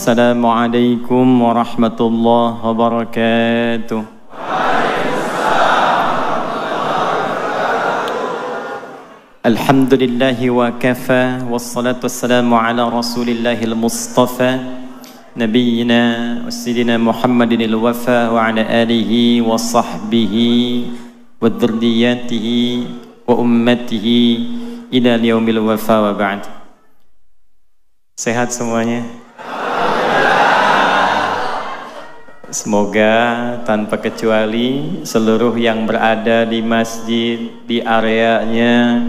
Assalamualaikum warahmatullahi wabarakatuh. Alhamdulillahi wa kafa, wassalatu wassalamu ala rasulillahil mustafa Nabiyyina wa sayyidina Muhammadinil wafa wa ala alihi wa sahbihi wa dhurriyyatihi wa ummatihi ila yaumil wafa wa ba'd. Sehat semuanya? Semoga tanpa kecuali seluruh yang berada di masjid, di areanya,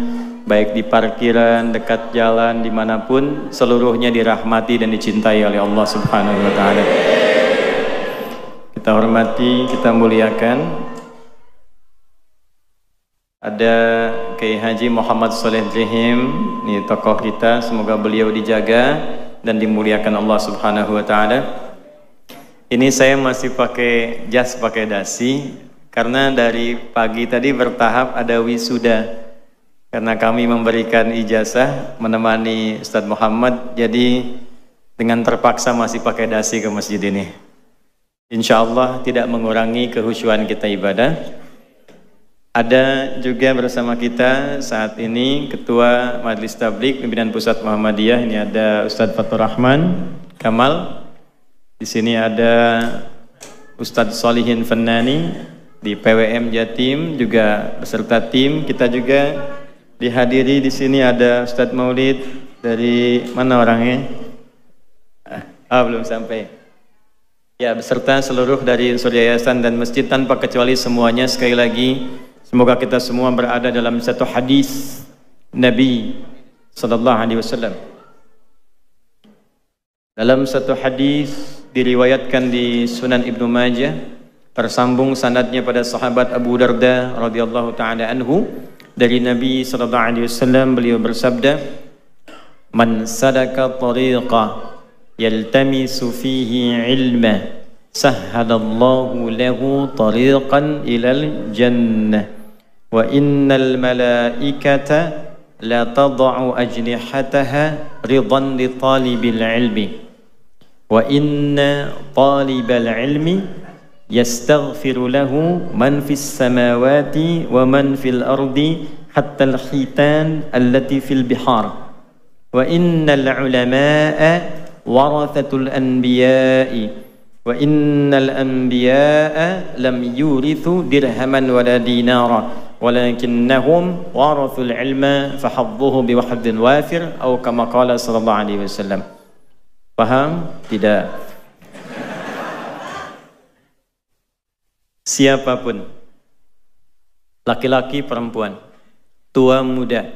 baik di parkiran, dekat jalan, dimanapun, seluruhnya dirahmati dan dicintai oleh Allah Subhanahu wa Ta'ala. Kita hormati, kita muliakan. Ada Kiai Haji Muhammad Shaleh Jahim, ini tokoh kita, semoga beliau dijaga dan dimuliakan Allah Subhanahu wa Ta'ala. Ini saya masih pakai jas, pakai dasi, karena dari pagi tadi bertahap ada wisuda. Karena kami memberikan ijazah menemani Ustadz Muhammad, jadi dengan terpaksa masih pakai dasi ke masjid ini. Insya Allah tidak mengurangi kehusyuan kita ibadah. Ada juga bersama kita saat ini Ketua Majelis Tabligh Pimpinan Pusat Muhammadiyah. Ini ada Ustadz Fatur Rahman Kamal. Di sini ada Ustadz Solihin Fannani di PWM Jatim juga beserta tim. Kita juga dihadiri di sini ada Ustadz Maulid dari mana orangnya? Belum sampai. Ya, beserta seluruh dari unsur yayasan dan masjid tanpa kecuali semuanya. Sekali lagi, semoga kita semua berada dalam satu hadis Nabi sallallahu alaihi wasallam. Dalam satu hadis diriwayatkan di Sunan Ibnu Majah, tersambung sanadnya pada sahabat Abu Darda radhiyallahu taala anhu, dari Nabi sallallahu alaihi wasallam, beliau bersabda, "Man sadaka tariqa yaltamisu fihi ilma, sahhalallahu lahu tariqan ilal jannah, wa innal malaikata la tad'u ajnihataha ridan li talibil ilmi, wa inna talibal ilmi yastaghfiru lahu man fis samawati wa man fil ardi hatta al khitan allati fil bihar, wa innal ulama'a warathatul anbiya'i, wa innal anbiya'a lam yurithu dirhaman wala dinara walakinnahum warathul ilma fahadduhu biwahadin wafir, atau kama qala sallallahu alaihi wasallam." Paham? Tidak. Siapapun, laki-laki perempuan, tua muda,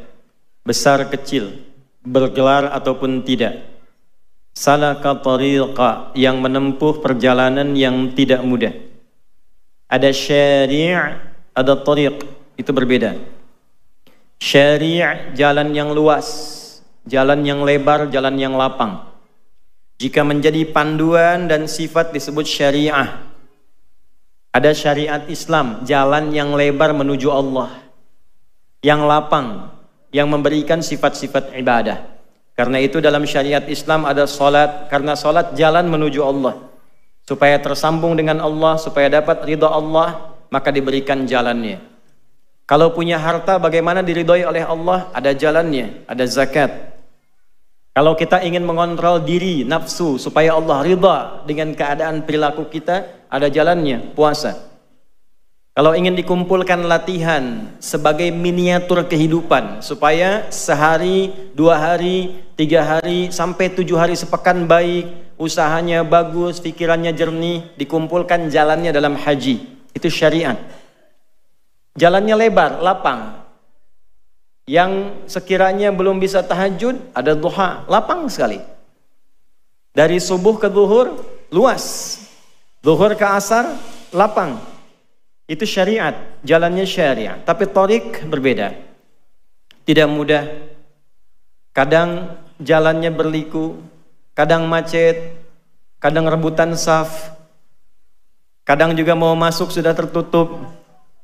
besar kecil, bergelar ataupun tidak, salaka tariqa, yang menempuh perjalanan yang tidak mudah. Ada syari', ada tariq, itu berbeda. Syari' jalan yang luas, jalan yang lebar, jalan yang lapang. Jika menjadi panduan dan sifat disebut syariah. Ada syariat Islam, jalan yang lebar menuju Allah, yang lapang, yang memberikan sifat-sifat ibadah. Karena itu dalam syariat Islam ada salat, karena salat jalan menuju Allah. Supaya tersambung dengan Allah, supaya dapat ridha Allah, maka diberikan jalannya. Kalau punya harta, bagaimana diridhoi oleh Allah? Ada jalannya, ada zakat. Kalau kita ingin mengontrol diri, nafsu, supaya Allah ridha dengan keadaan perilaku kita, ada jalannya, puasa. Kalau ingin dikumpulkan latihan sebagai miniatur kehidupan, supaya sehari, 2 hari, 3 hari, sampai 7 hari sepekan baik, usahanya bagus, pikirannya jernih, dikumpulkan jalannya dalam haji. Itu syariat. Jalannya lebar, lapang. Yang sekiranya belum bisa tahajud, ada duha, lapang sekali. Dari subuh ke zuhur, luas. Zuhur ke asar, lapang. Itu syariat, jalannya syariat. Tapi tariq berbeda. Tidak mudah. Kadang jalannya berliku, kadang macet, kadang rebutan saf, kadang juga mau masuk sudah tertutup.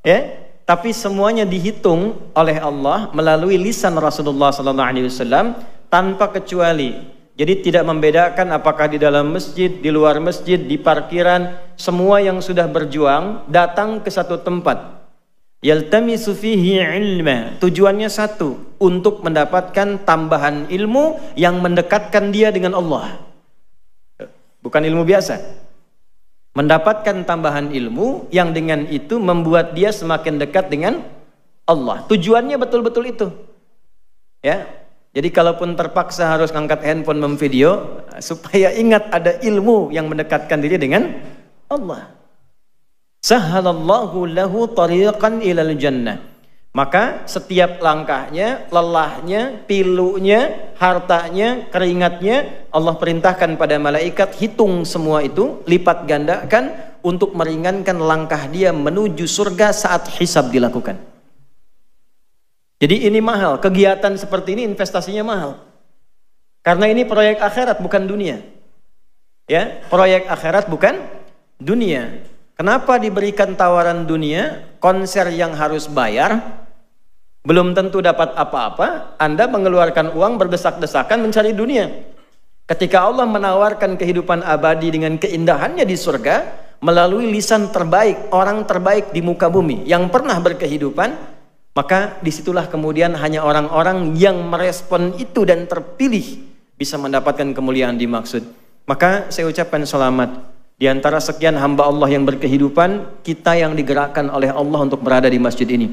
Ya? Tapi semuanya dihitung oleh Allah melalui lisan Rasulullah SAW tanpa kecuali. Jadi tidak membedakan apakah di dalam masjid, di luar masjid, di parkiran, semua yang sudah berjuang datang ke satu tempat. Yaltamisu fihi ilma. Tujuannya satu, untuk mendapatkan tambahan ilmu yang mendekatkan dia dengan Allah. Bukan ilmu biasa. Mendapatkan tambahan ilmu yang dengan itu membuat dia semakin dekat dengan Allah. Tujuannya betul-betul itu. Ya. Jadi kalaupun terpaksa harus ngangkat handphone memvideo, supaya ingat ada ilmu yang mendekatkan diri dengan Allah. Sahalallahu lahu tariqan ilal jannah. Maka setiap langkahnya, lelahnya, pilunya, hartanya, keringatnya, Allah perintahkan pada malaikat, hitung semua itu, lipat gandakan untuk meringankan langkah dia menuju surga saat hisab dilakukan. Jadi ini mahal, kegiatan seperti ini investasinya mahal. Karena ini proyek akhirat bukan dunia. Ya, proyek akhirat bukan dunia. Kenapa diberikan tawaran dunia, konser yang harus bayar, belum tentu dapat apa-apa, Anda mengeluarkan uang berdesak-desakan mencari dunia. Ketika Allah menawarkan kehidupan abadi dengan keindahannya di surga, melalui lisan terbaik, orang terbaik di muka bumi, yang pernah berkehidupan, maka disitulah kemudian hanya orang-orang yang merespon itu dan terpilih bisa mendapatkan kemuliaan dimaksud. Maka saya ucapkan selamat. Di antara sekian hamba Allah yang berkehidupan, kita yang digerakkan oleh Allah untuk berada di masjid ini.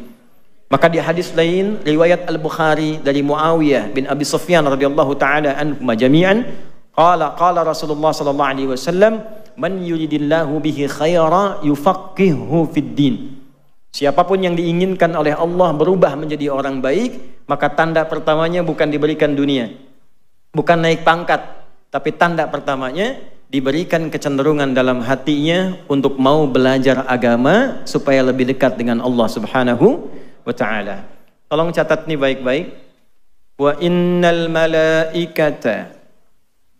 Maka di hadis lain, riwayat Al-Bukhari dari Muawiyah bin Abi Sufyan radhiyallahu taala anhum jami'an, qala Rasulullah sallallahu alaihi wasallam, man yuridillahu bihi khaira yufaqihuhu fid din. Siapapun yang diinginkan oleh Allah berubah menjadi orang baik, maka tanda pertamanya bukan diberikan dunia, bukan naik pangkat, tapi tanda pertamanya diberikan kecenderungan dalam hatinya untuk mau belajar agama supaya lebih dekat dengan Allah Subhanahu wa ta'ala. Tolong catat nih baik-baik. Wa innal malaikata,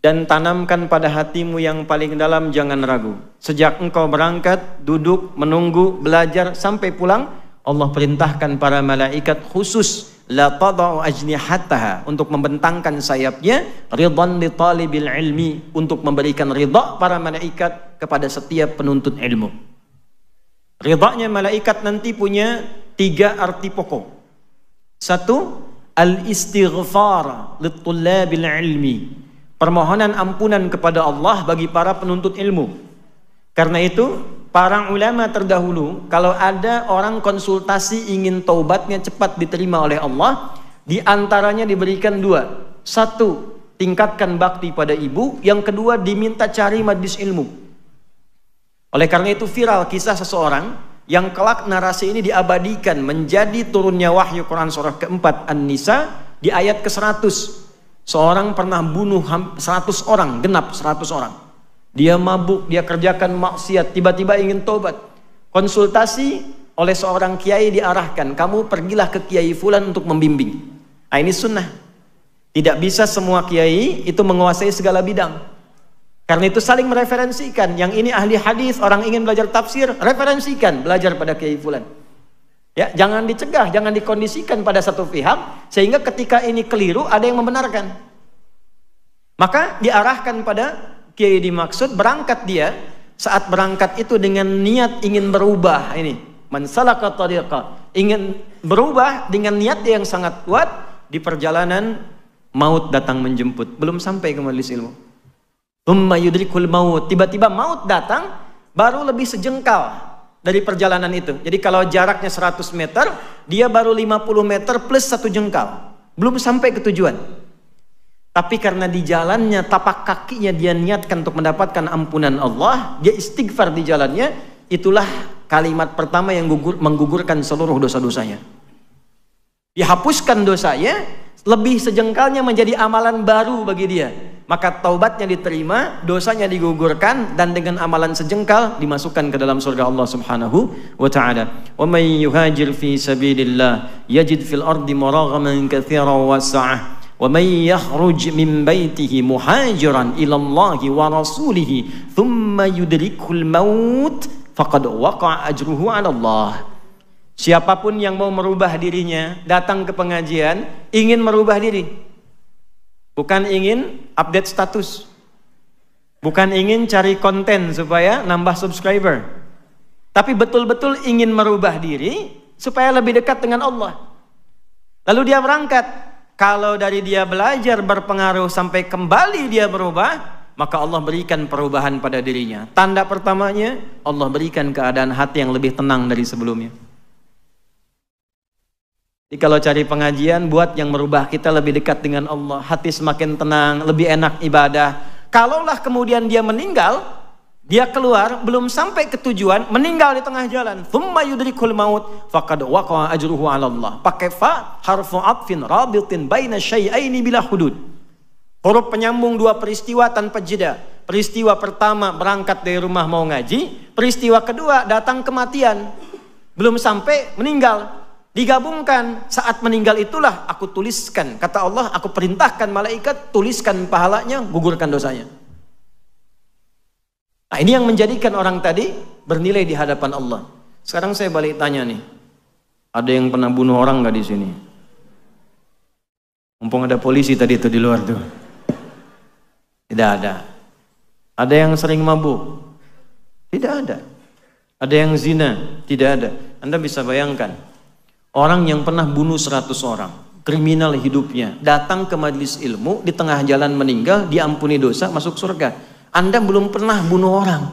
dan tanamkan pada hatimu yang paling dalam, jangan ragu. Sejak engkau berangkat, duduk, menunggu, belajar, sampai pulang, Allah perintahkan para malaikat khusus, la tada'u ajnihataha, untuk membentangkan sayapnya, ridhan li talibil ilmi, untuk memberikan ridha para malaikat kepada setiap penuntut ilmu. Ridhanya malaikat nanti punya 3 arti pokok. 1, al-istighfar li tullabil ilmi, permohonan ampunan kepada Allah bagi para penuntut ilmu. Karena itu para ulama terdahulu, kalau ada orang konsultasi ingin taubatnya cepat diterima oleh Allah, di antaranya diberikan 2. 1, tingkatkan bakti pada ibu. Yang kedua, diminta cari majlis ilmu. Oleh karena itu viral kisah seseorang yang kelak narasi ini diabadikan menjadi turunnya wahyu Quran surah keempat An-Nisa di ayat ke-100. Seorang pernah bunuh 100 orang, genap 100 orang. Dia mabuk, dia kerjakan maksiat, tiba-tiba ingin tobat. Konsultasi oleh seorang kiai diarahkan, kamu pergilah ke kiai fulan untuk membimbing. Nah, ini sunnah. Tidak bisa semua kiai itu menguasai segala bidang. Karena itu saling mereferensikan. Yang ini ahli hadis, orang ingin belajar tafsir, referensikan, belajar pada kiai fulan. Ya, jangan dicegah, jangan dikondisikan pada satu pihak sehingga ketika ini keliru ada yang membenarkan. Maka diarahkan pada kiai dimaksud, berangkat dia. Saat berangkat itu dengan niat ingin berubah, ini man salaka tariqa, ingin berubah dengan niat yang sangat kuat. Di perjalanan maut datang menjemput, belum sampai ke majelis ilmu. Tsumma yudrikul maut, tiba-tiba maut datang, baru lebih sejengkal dari perjalanan itu. Jadi kalau jaraknya 100 meter, dia baru 50 meter plus 1 jengkal. Belum sampai ke tujuan. Tapi karena di jalannya, tapak kakinya dia niatkan untuk mendapatkan ampunan Allah, dia istighfar di jalannya, itulah kalimat pertama yang menggugurkan seluruh dosa-dosanya. Dihapuskan dosanya, lebih sejengkalnya menjadi amalan baru bagi dia. Maka taubatnya diterima, dosanya digugurkan, dan dengan amalan sejengkal dimasukkan ke dalam surga Allah Subhanahu wa ta'ala. Wa may yuhajir fi sabilillah yajid fil ardi maraghaman katsiran wa sa'ah. Wa may yakhruj min baitihi muhajiran ila Allah wa rasulih thumma yudrikul maut faqad waqa'a ajruhu 'ala Allah. Siapapun yang mau merubah dirinya, datang ke pengajian, ingin merubah diri. bukan ingin update status, bukan ingin cari konten supaya nambah subscriber, tapi betul-betul ingin merubah diri supaya lebih dekat dengan Allah. Lalu dia berangkat. Kalau dari dia belajar berpengaruh sampai kembali dia berubah, maka Allah berikan perubahan pada dirinya. Tanda pertamanya, Allah berikan keadaan hati yang lebih tenang dari sebelumnya. Jadi kalau cari pengajian, buat yang merubah kita lebih dekat dengan Allah, hati semakin tenang, lebih enak ibadah. Kalaulah kemudian dia meninggal, dia keluar belum sampai ke tujuan, meninggal di tengah jalan, thumma yudrikul maut faqad waqa'a ajruhu 'ala Allah. Pakai fa harfu 'atfin rabitin baina syai'aini bila hudud. Huruf penyambung dua peristiwa tanpa jeda. Peristiwa pertama berangkat dari rumah mau ngaji, peristiwa kedua datang kematian, belum sampai meninggal. Digabungkan, saat meninggal itulah aku tuliskan, kata Allah, aku perintahkan malaikat tuliskan pahalanya, gugurkan dosanya. Nah, ini yang menjadikan orang tadi bernilai di hadapan Allah. Sekarang saya balik tanya nih, ada yang pernah bunuh orang nggak di sini? Mumpung ada polisi tadi itu di luar tuh. Tidak ada. Ada yang sering mabuk? Tidak ada. Ada yang zina? Tidak ada. Anda bisa bayangkan, orang yang pernah bunuh 100 orang, kriminal hidupnya, datang ke majelis ilmu, di tengah jalan meninggal, diampuni dosa, masuk surga. Anda belum pernah bunuh orang,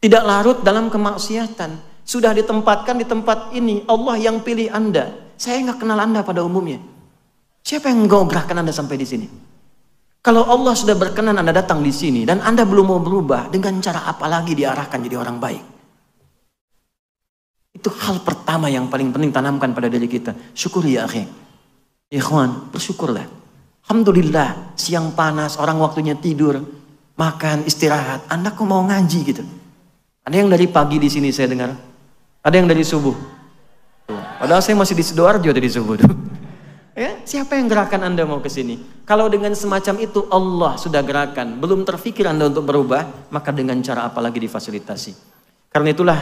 tidak larut dalam kemaksiatan, sudah ditempatkan di tempat ini, Allah yang pilih Anda. Saya nggak kenal Anda pada umumnya. Siapa yang menggobrakkan Anda sampai di sini? Kalau Allah sudah berkenan Anda datang di sini, dan Anda belum mau berubah, dengan cara apa lagi diarahkan jadi orang baik? Itu hal pertama yang paling penting tanamkan pada diri kita. Syukuri ya akhi. Ikhwan, bersyukurlah. Alhamdulillah, siang panas, orang waktunya tidur, makan, istirahat. Anda kok mau ngaji gitu? Ada yang dari pagi di sini saya dengar. Ada yang dari subuh. Padahal saya masih di Sidoarjo dari subuh. Ya, siapa yang gerakan Anda mau ke sini? Kalau dengan semacam itu Allah sudah gerakan, belum terfikir Anda untuk berubah, maka dengan cara apa lagi difasilitasi? Karena itulah,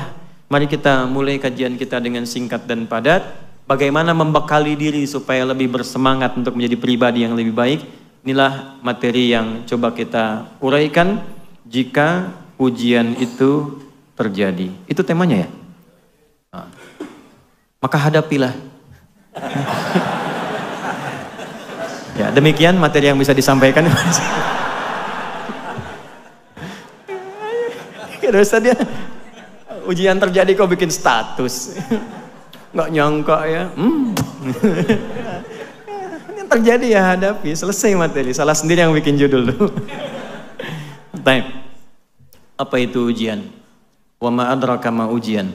mari kita mulai kajian kita dengan singkat dan padat. Bagaimana membekali diri supaya lebih bersemangat untuk menjadi pribadi yang lebih baik. Inilah materi yang coba kita uraikan jika ujian itu terjadi. Itu temanya ya? Nah, maka hadapilah. Ya, demikian materi yang bisa disampaikan. Terus dia ujian terjadi kok bikin status, nggak nyangka ya. Ini terjadi ya, hadapi, selesai materi. Salah sendiri yang bikin judul tuh. Apa itu ujian? Wa ma adraka ma ujian.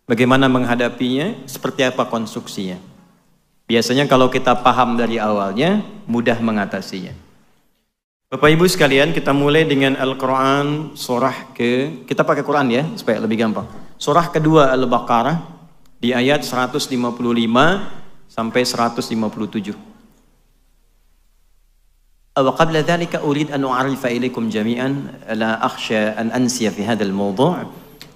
Bagaimana menghadapinya? Seperti apa konstruksinya? Biasanya kalau kita paham dari awalnya, mudah mengatasinya. Bapak Ibu sekalian, kita mulai dengan Al-Quran surah kita pakai Quran ya, supaya lebih gampang. Surah kedua Al-Baqarah, di ayat 155 sampai 157. Wa qabla dhalika urid an u'arifa ilaikum jami'an, la akhsha an ansiya fi hadzal mawdu',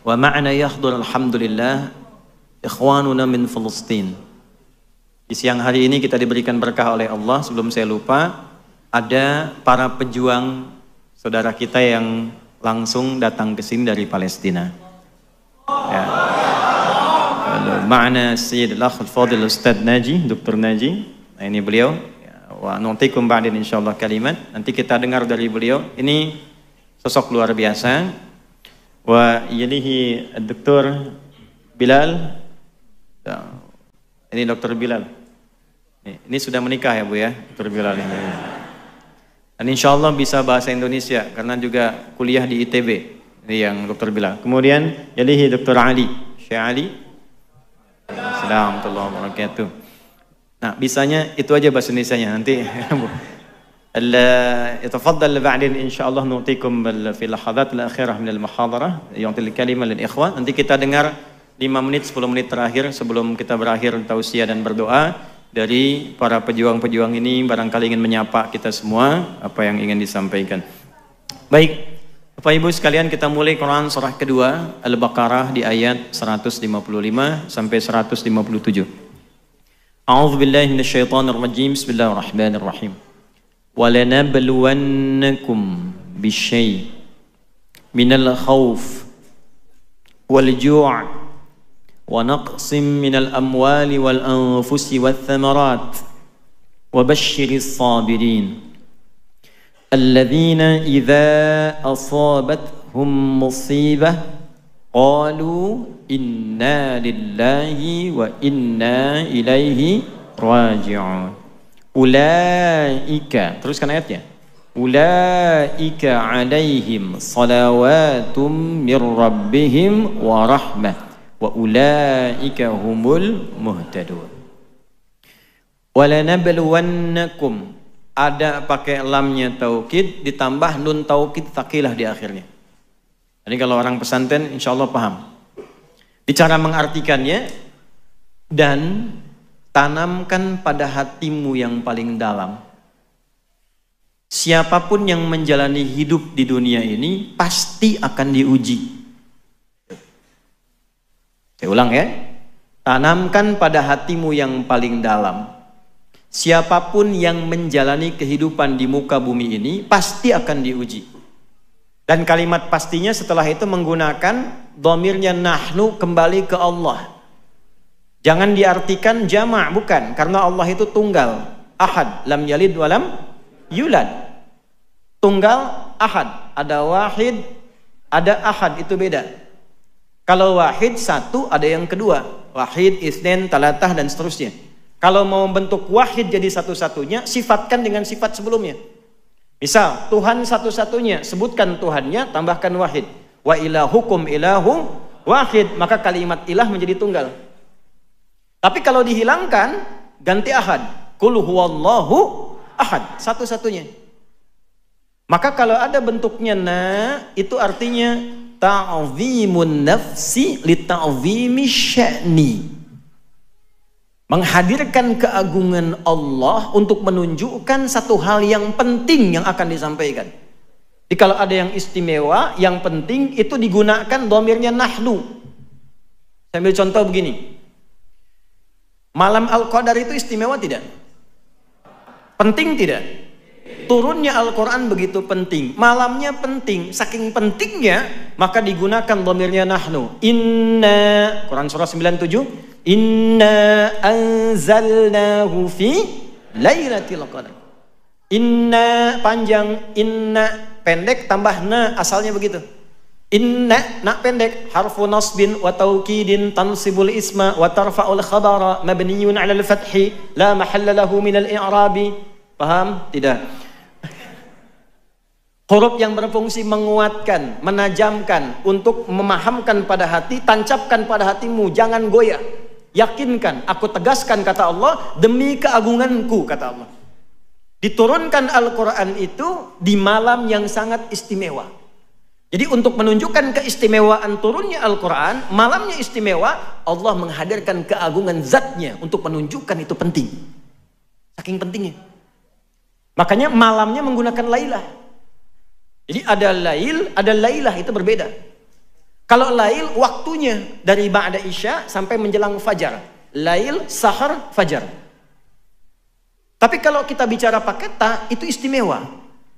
wa ma'ana yahdhur alhamdulillah ikhwanuna min Filistin. Di siang hari ini kita diberikan berkah oleh Allah. Sebelum saya lupa, ada para pejuang saudara kita yang langsung datang ke sini dari Palestina. Ya. Ma'ana Sayyid al-Akh al-Fadil Ustadz Naji, Dr. Naji. Nah, ini beliau. Wa nu'tikum ba'din insyaallah kalimat. Nanti kita dengar dari beliau. Ini sosok luar biasa. Wa yalihi Dr. Bilal. Ini Dr. Bilal. Ini sudah menikah ya Bu ya, Dr. Bilal ini. Dan insya Allah bisa bahasa Indonesia karena juga kuliah di ITB. Ini yang Dr. Bilal. Kemudian yalihi Dr. Ali, Syekh Ali. Assalamualaikum warahmatullahi wabarakatuh. Nah, bisanya itu aja bahasa Indonesianya nanti. يتفضل بعدين إن شاء الله نعطيكم في اللحظات الأخيرة من المحاضرة يعطي الكلمة للإخوان. Nanti kita dengar 5 menit 10 menit terakhir sebelum kita berakhir tausiah dan berdoa dari para pejuang-pejuang ini, barangkali ingin menyapa kita semua apa yang ingin disampaikan. Baik, Bapak Ibu sekalian, kita mulai Quran surah kedua Al-Baqarah di ayat 155 sampai 157. A'udzu billahi minasyaitonir rajim. Bismillahirrahmanirrahim. وَلَنَبْلُوَنَّكُمْ بِالشَّيْءِ مِنَ الْخَوْفِ وَالْجُوعِ وَنَقْصٍ مِنَ الْأَمْوَالِ وَالْأَنفُسِ وَالثَّمَرَاتِ وَبَشِّرِ الصَّابِرِينَ الَّذِينَ إِذَا أَصَابَتْهُمْ مُصِيبَةٌ قَالُوا إِنَّا لِلَّهِ وَإِنَّا إِلَيْهِ راجعون أُولَئِكَ teruskan ayatnya أُولَئِكَ عَلَيْهِمْ صَلَوَاتٌ مِّن رَّبِّهِمْ وَرَحْمَةٌ وَأُولَئِكَ هُمُ الْمُهْتَدُونَ وَلَنَبْلُوَنَّكُمْ ada pakai lamnya taukid ditambah nun taukid tsaqilah di akhirnya. Jadi kalau orang pesantren insya Allah paham. Bicara mengartikannya, dan tanamkan pada hatimu yang paling dalam. Siapapun yang menjalani hidup di dunia ini pasti akan diuji. Saya ulang ya. Tanamkan pada hatimu yang paling dalam. Siapapun yang menjalani kehidupan di muka bumi ini pasti akan diuji. Dan kalimat pastinya setelah itu menggunakan dhamirnya nahnu kembali ke Allah. Jangan diartikan jama', bukan, karena Allah itu tunggal, ahad, lam yalid walam yulad. Tunggal, ahad, ada wahid, ada ahad, itu beda. Kalau wahid satu, ada yang kedua, wahid, isnin, talatah dan seterusnya. Kalau mau bentuk wahid jadi satu-satunya, sifatkan dengan sifat sebelumnya. Misal, Tuhan satu-satunya, sebutkan Tuhannya, tambahkan wahid. Wa ilahukum ilahu wahid, maka kalimat ilah menjadi tunggal. Tapi kalau dihilangkan, ganti ahad. Qul huwallahu ahad, satu-satunya. Maka kalau ada bentuknya na, itu artinya ta'zimun nafsi li ta'zimi sya'ni. Menghadirkan keagungan Allah untuk menunjukkan satu hal yang penting yang akan disampaikan. Jadi kalau ada yang istimewa, yang penting itu digunakan dhamirnya nahnu. Saya ambil contoh begini. Malam Al-Qadar itu istimewa tidak? Penting tidak? Turunnya Al-Quran begitu penting. Malamnya penting. Saking pentingnya, maka digunakan dhamirnya nahnu. Inna, Quran surah 97. Inna anzalnahu fi lailatul qadar. Inna panjang, inna pendek tambah na, asalnya begitu. Inna, na pendek, harfu nasbin wa taukidin tansibul isma wa tarfa'ul khabara mabniyun 'ala al-fathi la mahalla lahu min al-i'rabi. Paham? Tidak. Huruf yang berfungsi menguatkan, menajamkan, untuk memahamkan pada hati, tancapkan pada hatimu, jangan goyah. Yakinkan, aku tegaskan kata Allah, demi keagunganku kata Allah. Diturunkan Al-Quran itu di malam yang sangat istimewa. Jadi untuk menunjukkan keistimewaan turunnya Al-Quran, malamnya istimewa, Allah menghadirkan keagungan zatnya untuk menunjukkan itu penting. Saking pentingnya. Makanya malamnya menggunakan lailah. Jadi ada lail, ada lailah, itu berbeda. Kalau lail waktunya dari ba'da isya sampai menjelang fajar. Lail, sahar, fajar. Tapi kalau kita bicara pakai ta, itu istimewa.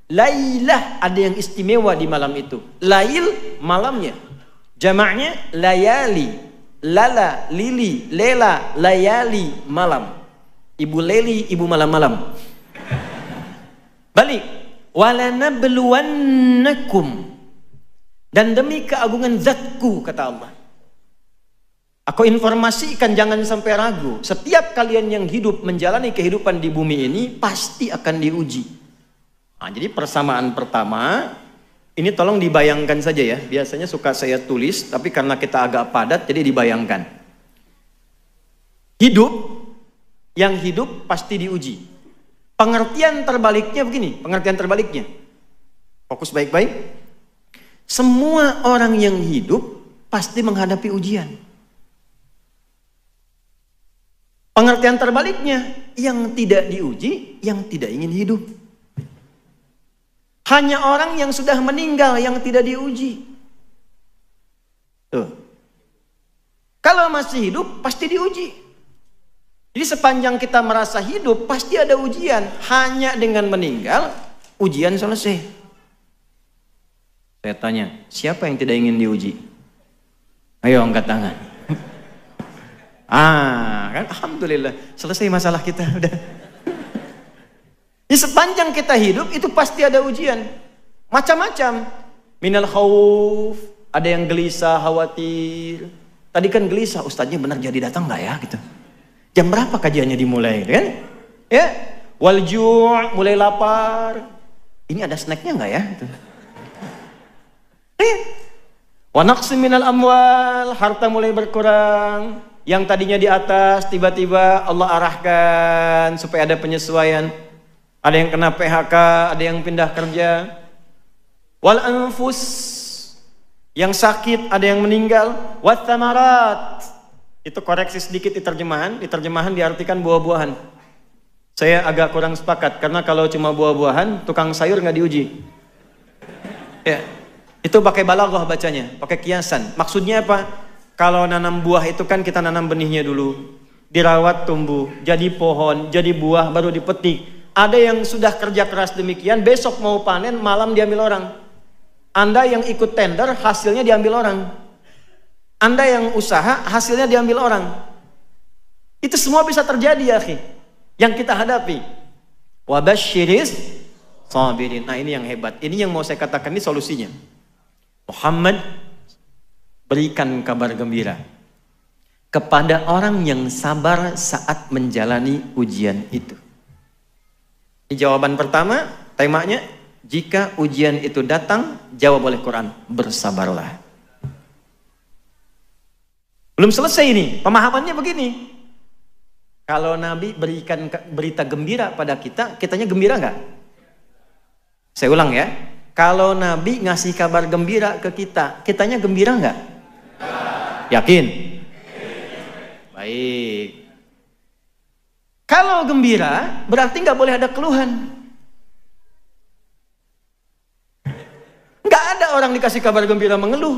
Lailah, ada yang istimewa di malam itu. Lail, malamnya. Jamaknya layali. Lala, lili, lela, layali, malam. Ibu leli, ibu malam-malam. Balik. Walanabluwannakum, dan demi keagungan zatku kata Allah, aku informasikan, jangan sampai ragu, setiap kalian yang hidup menjalani kehidupan di bumi ini pasti akan diuji. Nah, jadi persamaan pertama ini tolong dibayangkan saja ya, biasanya suka saya tulis tapi karena kita agak padat jadi dibayangkan. Yang hidup pasti diuji. Pengertian terbaliknya begini, pengertian terbaliknya. Fokus baik-baik. Semua orang yang hidup pasti menghadapi ujian. Pengertian terbaliknya, yang tidak diuji, yang tidak ingin hidup. Hanya orang yang sudah meninggal yang tidak diuji. Tuh. Kalau masih hidup, pasti diuji. Jadi sepanjang kita merasa hidup, pasti ada ujian. Hanya dengan meninggal, ujian selesai. Saya tanya, siapa yang tidak ingin diuji? Ayo angkat tangan. Kan alhamdulillah, selesai masalah kita udah. Jadi sepanjang kita hidup, itu pasti ada ujian. Macam-macam. Minal khauf, ada yang gelisah, khawatir. Tadi kan gelisah, ustadznya benar jadi datang nggak ya? Gitu. Jam berapa kajiannya dimulai, kan? Ya, wal ju', mulai lapar. Ini ada snacknya nggak ya? Gitu. Wa naqsim minal amwal, harta mulai berkurang. Yang tadinya di atas, tiba-tiba Allah arahkan supaya ada penyesuaian. Ada yang kena PHK, ada yang pindah kerja. Wal anfus, yang sakit, ada yang meninggal. Wat thamarat. Itu koreksi sedikit di terjemahan. Di terjemahan diartikan buah-buahan. Saya agak kurang sepakat karena kalau cuma buah-buahan, tukang sayur nggak diuji. Ya, itu pakai balaghah bacanya, pakai kiasan. Maksudnya apa? Kalau nanam buah itu kan kita nanam benihnya dulu, dirawat tumbuh, jadi pohon, jadi buah, baru dipetik. Ada yang sudah kerja keras demikian, besok mau panen, malam diambil orang. Anda yang ikut tender, hasilnya diambil orang. Anda yang usaha, hasilnya diambil orang. Itu semua bisa terjadi ya akhi. Yang kita hadapi. Wabasyiris sabirin. Nah ini yang hebat. Ini yang mau saya katakan, ini solusinya. Muhammad, berikan kabar gembira kepada orang yang sabar saat menjalani ujian itu. Ini jawaban pertama, temanya, jika ujian itu datang, jawab oleh Quran, bersabarlah. Belum selesai ini, pemahamannya begini. Kalau Nabi berikan berita gembira pada kita, kitanya gembira nggak? Saya ulang ya. Kalau Nabi ngasih kabar gembira ke kita, kitanya gembira nggak? Yakin? Baik. Kalau gembira, berarti nggak boleh ada keluhan. Nggak ada orang dikasih kabar gembira mengeluh.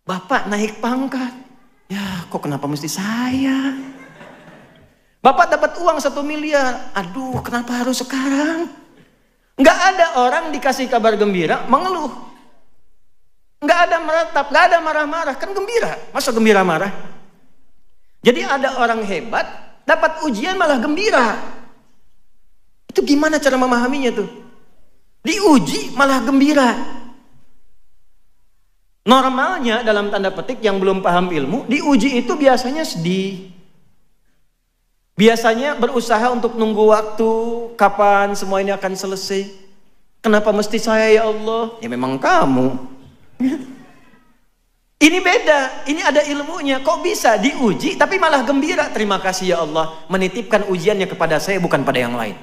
Bapak naik pangkat. Ya, kok kenapa mesti saya? Bapak dapat uang 1 miliar. Aduh, kenapa harus sekarang? Nggak ada orang dikasih kabar gembira mengeluh. Nggak ada meratap, nggak ada marah-marah. Kan gembira. Masa gembira marah? Jadi ada orang hebat, dapat ujian malah gembira. Itu gimana cara memahaminya tuh? Diuji malah gembira. Normalnya dalam tanda petik yang belum paham ilmu, diuji itu biasanya sedih. Biasanya berusaha untuk nunggu waktu, kapan semua ini akan selesai. Kenapa mesti saya ya Allah? Ya memang kamu. Ini beda, ini ada ilmunya. Kok bisa diuji tapi malah gembira? Terima kasih ya Allah, menitipkan ujiannya kepada saya bukan pada yang lain.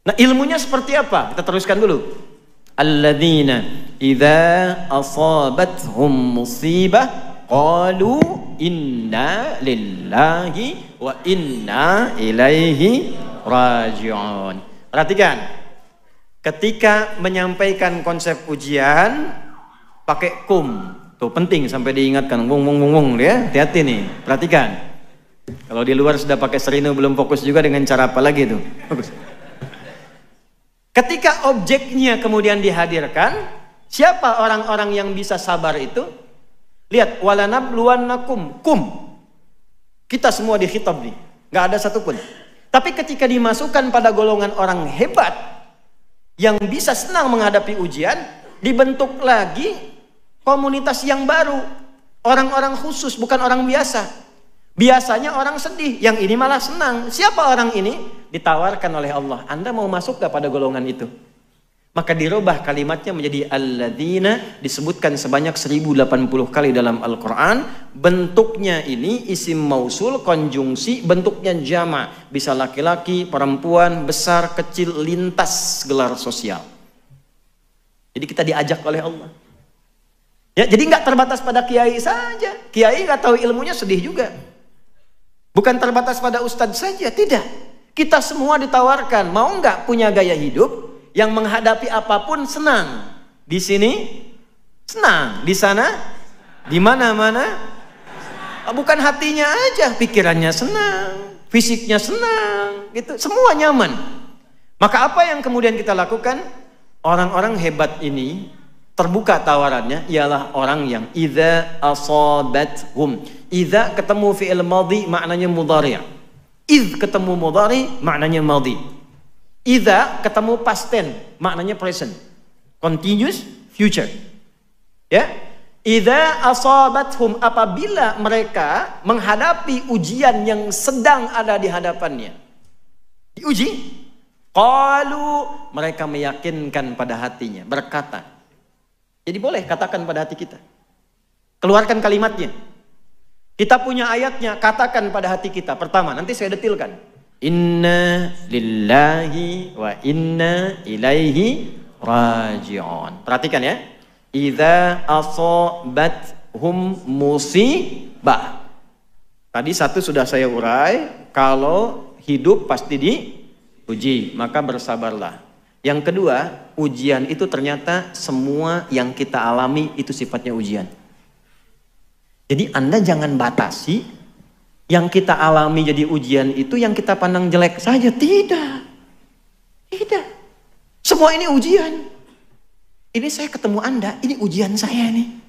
Nah ilmunya seperti apa? Kita teruskan dulu. Alladzina idza asabathum musibah qalu inna lillahi wa inna ilaihi raji'un. Perhatikan, ketika menyampaikan konsep ujian pakai kum, tuh penting sampai diingatkan, wung ya, hati-hati nih, perhatikan. Kalau di luar sudah pakai serino belum fokus juga dengan cara apa lagi tuh? Fokus. Ketika objeknya kemudian dihadirkan, siapa orang-orang yang bisa sabar itu? Lihat, walanabluwannakum, kum. Kita semua dikhitab nih, nggak ada satupun. Tapi ketika dimasukkan pada golongan orang hebat yang bisa senang menghadapi ujian, dibentuk lagi komunitas yang baru, orang-orang khusus, bukan orang biasa. Biasanya orang sedih, yang ini malah senang. Siapa orang ini? Ditawarkan oleh Allah. Anda mau masuk gak pada golongan itu? Maka dirubah kalimatnya menjadi alladzina, disebutkan sebanyak 1080 kali dalam Al-Quran. Bentuknya ini isim mausul, konjungsi, bentuknya jama. Bisa laki-laki, perempuan, besar, kecil, lintas gelar sosial. Jadi kita diajak oleh Allah. Ya, jadi nggak terbatas pada kiai saja. Kiai nggak tahu ilmunya sedih juga. Bukan terbatas pada ustadz saja, tidak. Kita semua ditawarkan, mau nggak punya gaya hidup yang menghadapi apapun senang. Di sini senang, di sana, di mana-mana Bukan hatinya aja, pikirannya senang, fisiknya senang, gitu, semua nyaman. Maka apa yang kemudian kita lakukan? Orang-orang hebat ini terbuka tawarannya ialah orang yang idza asabathum. Idza ketemu fi'il madhi maknanya mudhari'. Idz ketemu mudhari maknanya madhi. Idza ketemu past tense maknanya present. Continuous future. Ya. Idza asabathum, apabila mereka menghadapi ujian yang sedang ada di hadapannya. Diuji, qalu, mereka meyakinkan pada hatinya, berkata. Jadi boleh katakan pada hati kita. Keluarkan kalimatnya. Kita punya ayatnya, katakan pada hati kita. Pertama, nanti saya detilkan. Inna lillahi wa inna ilaihi raji'un. Perhatikan ya. Idza asabathum musibah. Tadi satu sudah saya urai, kalau hidup pasti diuji, maka bersabarlah. Yang kedua, ujian itu ternyata semua yang kita alami itu sifatnya ujian. Jadi Anda jangan batasi yang kita alami jadi ujian itu yang kita pandang jelek saja. Tidak. Tidak. Semua ini ujian. Ini saya ketemu Anda, ini ujian saya nih.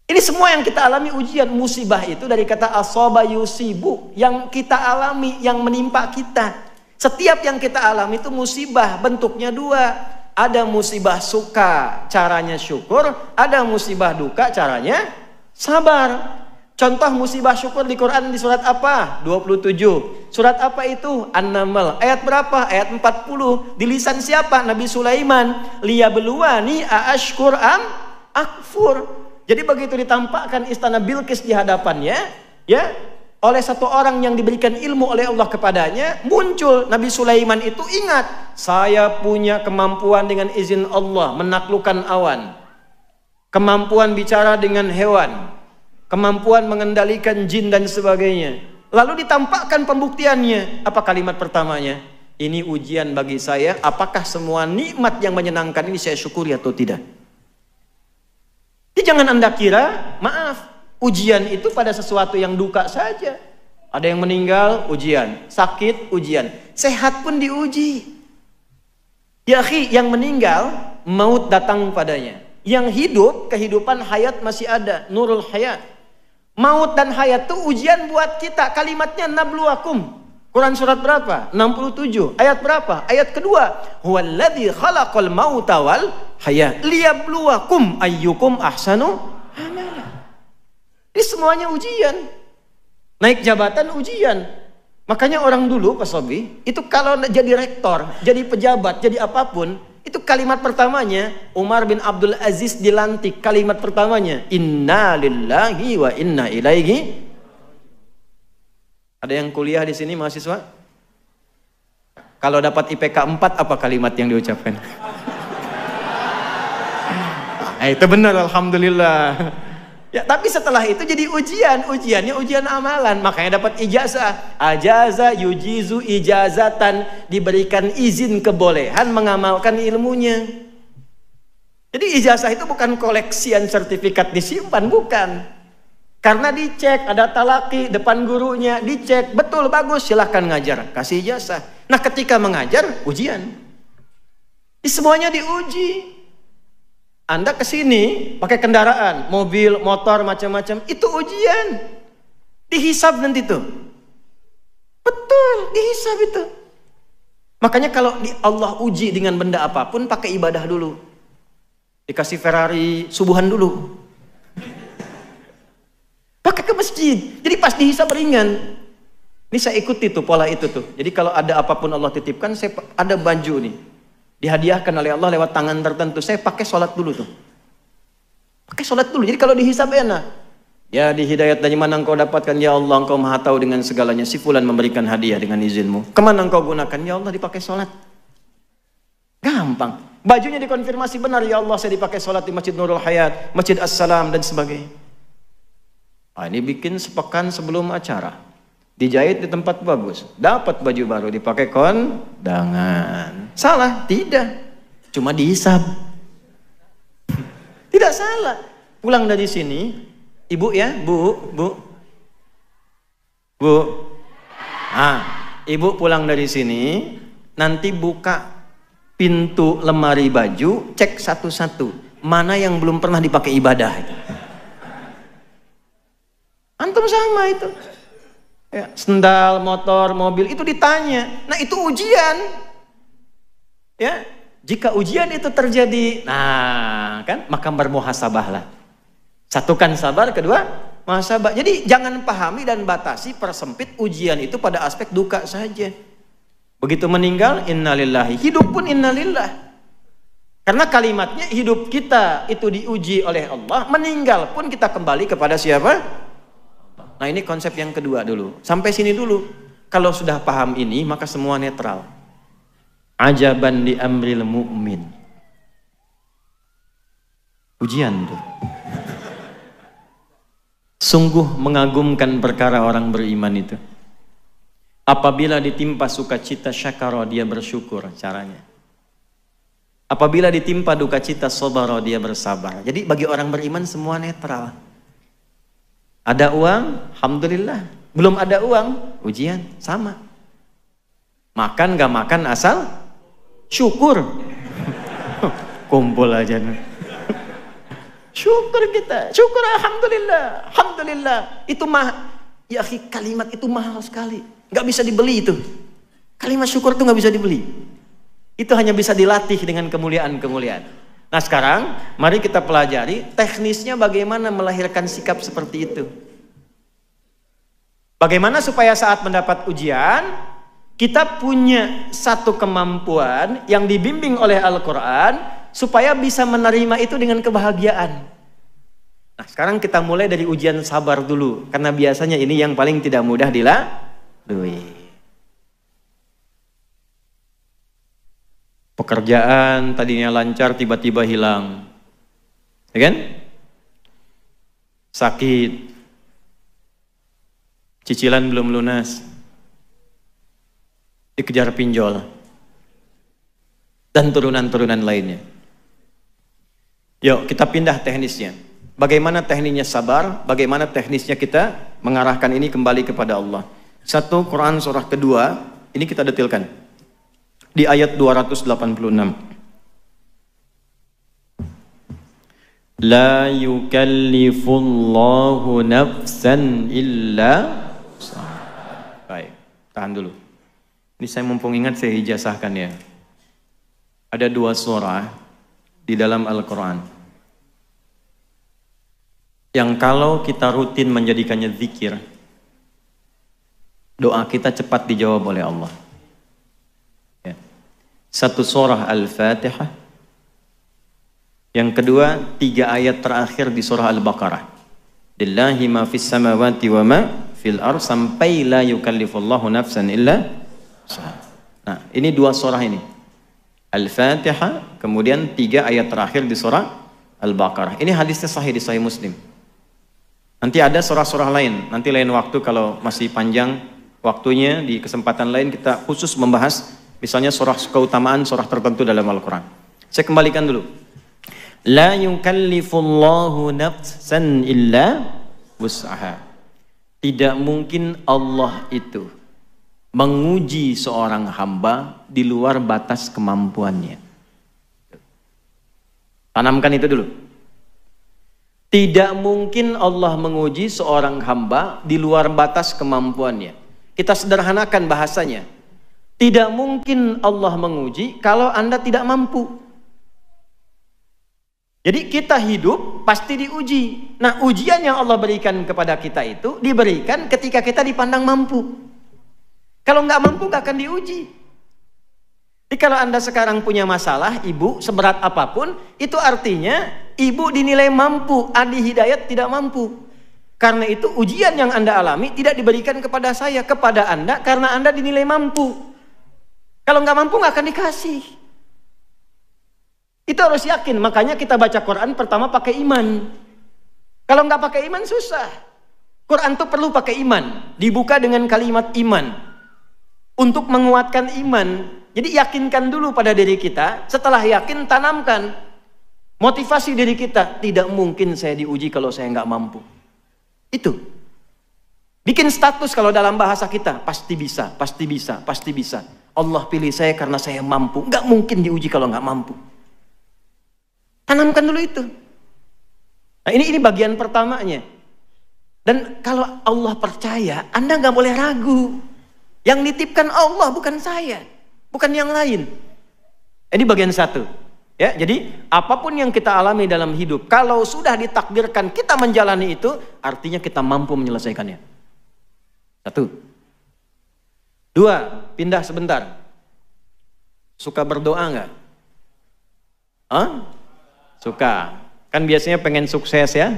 Ini semua yang kita alami ujian. Musibah itu dari kata asaba yusibu, yang kita alami, yang menimpa kita. Setiap yang kita alami itu musibah, bentuknya dua. Ada musibah suka, caranya syukur. Ada musibah duka, caranya sabar. Contoh musibah syukur di Quran di surat apa? 27. Surat apa itu? An-Naml. Ayat berapa? Ayat 40. Di lisan siapa? Nabi Sulaiman. Liyabluwani aashkur am akfur. Jadi begitu ditampakkan istana Bilqis di hadapannya, ya, oleh satu orang yang diberikan ilmu oleh Allah kepadanya, muncul Nabi Sulaiman itu ingat, saya punya kemampuan dengan izin Allah menaklukkan awan. Kemampuan bicara dengan hewan. Kemampuan mengendalikan jin dan sebagainya. Lalu ditampakkan pembuktiannya. Apa kalimat pertamanya? Ini ujian bagi saya. Apakah semua nikmat yang menyenangkan ini saya syukuri atau tidak? Jadi jangan Anda kira, maaf, ujian itu pada sesuatu yang duka saja. Ada yang meninggal, ujian. Sakit, ujian. Sehat pun diuji. Ya akhi, yang meninggal, maut datang padanya. Yang hidup, kehidupan hayat masih ada. Nurul hayat. Maut dan hayat itu ujian buat kita. Kalimatnya nabluwakum. Quran surat berapa? 67. Ayat berapa? Ayat kedua. Huwallazi khalaqal mauta wal hayat liyabluwakum ayyukum ahsanu amala. Ini semuanya ujian. Naik jabatan ujian. Makanya orang dulu Pak Sobi, itu kalau jadi rektor, jadi pejabat, jadi apapun, itu kalimat pertamanya, Umar bin Abdul Aziz dilantik, kalimat pertamanya, inna lillahi wa inna ilaihi. Ada yang kuliah di sini mahasiswa? Kalau dapat IPK 4, apa kalimat yang diucapkan? Nah, itu benar, alhamdulillah. Ya, tapi setelah itu jadi ujian, ujiannya ujian amalan, makanya dapat ijazah. Ajaza yujizu ijazatan, diberikan izin kebolehan mengamalkan ilmunya. Jadi ijazah itu bukan koleksian sertifikat disimpan, bukan. Karena dicek, ada talaki depan gurunya, dicek, betul bagus, silahkan ngajar, kasih ijazah. Nah, ketika mengajar, ujian. Ini semuanya diuji. Anda kesini pakai kendaraan, mobil, motor, macam-macam, itu ujian. Dihisab nanti tuh. Betul, dihisab itu. Makanya kalau Allah uji dengan benda apapun, pakai ibadah dulu. Dikasih Ferrari, subuhan dulu. Pakai ke masjid. Jadi pas dihisab ringan. Ini saya ikuti tuh pola itu tuh. Jadi kalau ada apapun Allah titipkan, saya ada baju nih. Dihadiahkan oleh Allah lewat tangan tertentu. Saya pakai sholat dulu tuh. Pakai sholat dulu. Jadi kalau dihisab enak. Ya, di hidayat dari mana engkau dapatkan? Ya Allah, engkau maha tahu dengan segalanya. Si fulan memberikan hadiah dengan izinmu. Kemana engkau gunakan? Ya Allah, dipakai sholat. Gampang. Bajunya dikonfirmasi benar. Ya Allah, saya dipakai sholat di Masjid Nurul Hayat, Masjid As-Salam dan sebagainya. Nah, ini bikin sepekan sebelum acara. Dijahit di tempat bagus, dapat baju baru, dipakai kondangan. Salah? Tidak. Cuma dihisab. Tidak salah. Pulang dari sini, Ibu ya, Bu. Nah, ibu pulang dari sini, nanti buka pintu lemari baju, cek satu-satu, mana yang belum pernah dipakai ibadah. Antum sama itu. Ya, sendal, motor, mobil itu ditanya. Nah, itu ujian. Ya, jika ujian itu terjadi, nah kan, maka bermuhasabahlah. Satukan sabar, kedua muhasabah. Jadi jangan pahami dan batasi persempit ujian itu pada aspek duka saja. Begitu meninggal, innalillahi. Hidup pun innalillah. Karena kalimatnya hidup kita itu diuji oleh Allah, meninggal pun kita kembali kepada siapa? Nah, ini konsep yang kedua dulu. Sampai sini dulu. Kalau sudah paham ini, maka semua netral. Ajaban li amril mu'min. Ujian tuh. Sungguh mengagumkan perkara orang beriman itu. Apabila ditimpa sukacita syakara, dia bersyukur caranya. Apabila ditimpa duka cita sabara, dia bersabar. Jadi bagi orang beriman semua netral. Ada uang, alhamdulillah. Belum ada uang, ujian, sama. Makan gak makan asal syukur. Kumpul aja. Syukur kita, syukur alhamdulillah, alhamdulillah. Itu ya kalimat itu mahal sekali, nggak bisa dibeli itu. Kalimat syukur itu nggak bisa dibeli. Itu hanya bisa dilatih dengan kemuliaan-kemuliaan. Nah sekarang, mari kita pelajari teknisnya bagaimana melahirkan sikap seperti itu. Bagaimana supaya saat mendapat ujian, kita punya satu kemampuan yang dibimbing oleh Al-Quran, supaya bisa menerima itu dengan kebahagiaan. Nah sekarang kita mulai dari ujian sabar dulu, karena biasanya ini yang paling tidak mudah dilalui. Pekerjaan tadinya lancar tiba-tiba hilang, ya kan? Sakit, cicilan belum lunas, dikejar pinjol, dan turunan-turunan lainnya. Yuk kita pindah teknisnya. Bagaimana teknisnya sabar, bagaimana teknisnya kita mengarahkan ini kembali kepada Allah. Satu, Quran surah kedua, ini kita detilkan. Di ayat 286. La yukallifullahu nafsan illa usaha. Baik, tahan dulu. Ini saya mumpung ingat saya ijazahkan ya. Ada dua surah di dalam Al-Quran yang kalau kita rutin menjadikannya zikir, doa kita cepat dijawab oleh Allah. Ya. Satu surah Al-Fatihah, yang kedua 3 ayat terakhir di surah Al-Baqarah. Lillahi ma fis samawati wa ma fil ardh, sampai la yukallifullahu nafsan illa usaha. Nah, ini dua surah ini. Al-Fatihah, kemudian 3 ayat terakhir di surah Al-Baqarah. Ini hadisnya sahih di Sahih Muslim. Nanti ada surah-surah lain. Nanti lain waktu kalau masih panjang waktunya, di kesempatan lain kita khusus membahas misalnya surah keutamaan surah tertentu dalam Al-Quran. Saya kembalikan dulu. La yukallifullahu nafsan illa wus'aha. Tidak mungkin Allah itu menguji seorang hamba di luar batas kemampuannya. Tanamkan itu dulu. Tidak mungkin Allah menguji seorang hamba di luar batas kemampuannya. Kita sederhanakan bahasanya. Tidak mungkin Allah menguji kalau Anda tidak mampu. Jadi kita hidup pasti diuji. Nah, ujian yang Allah berikan kepada kita itu diberikan ketika kita dipandang mampu. Kalau nggak mampu nggak akan diuji. Jadi kalau Anda sekarang punya masalah, ibu seberat apapun, itu artinya ibu dinilai mampu, Adi Hidayat tidak mampu. Karena itu ujian yang Anda alami tidak diberikan kepada saya, kepada Anda, karena Anda dinilai mampu. Kalau nggak mampu nggak akan dikasih. Itu harus yakin. Makanya kita baca Quran pertama pakai iman. Kalau nggak pakai iman susah. Quran itu perlu pakai iman. Dibuka dengan kalimat iman. Untuk menguatkan iman. Jadi yakinkan dulu pada diri kita. Setelah yakin tanamkan. Motivasi diri kita. Tidak mungkin saya diuji kalau saya nggak mampu. Itu. Bikin status kalau dalam bahasa kita, pasti bisa, pasti bisa, pasti bisa. Allah pilih saya karena saya mampu. Nggak mungkin diuji kalau nggak mampu. Tanamkan dulu itu. Nah ini bagian pertamanya. Dan kalau Allah percaya, Anda nggak boleh ragu. Yang nitipkan Allah bukan saya, bukan yang lain. Ini bagian satu. Ya, jadi apapun yang kita alami dalam hidup, kalau sudah ditakdirkan kita menjalani itu, artinya kita mampu menyelesaikannya. 1. 2, pindah sebentar. Suka berdoa nggak? Hah? Suka. Kan biasanya pengen sukses ya,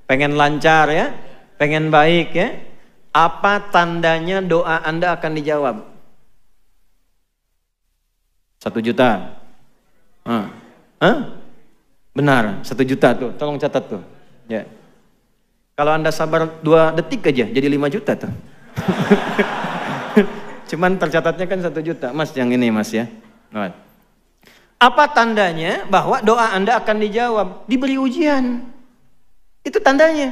pengen lancar ya, pengen baik ya. Apa tandanya doa Anda akan dijawab? 1 juta. Hah? Benar, 1 juta tuh. Tolong catat tuh. Ya. Kalau Anda sabar 2 detik aja, jadi 5 juta tuh. Cuman tercatatnya kan 1 juta. Mas, yang ini mas ya. Apa tandanya bahwa doa Anda akan dijawab? Diberi ujian. Itu tandanya.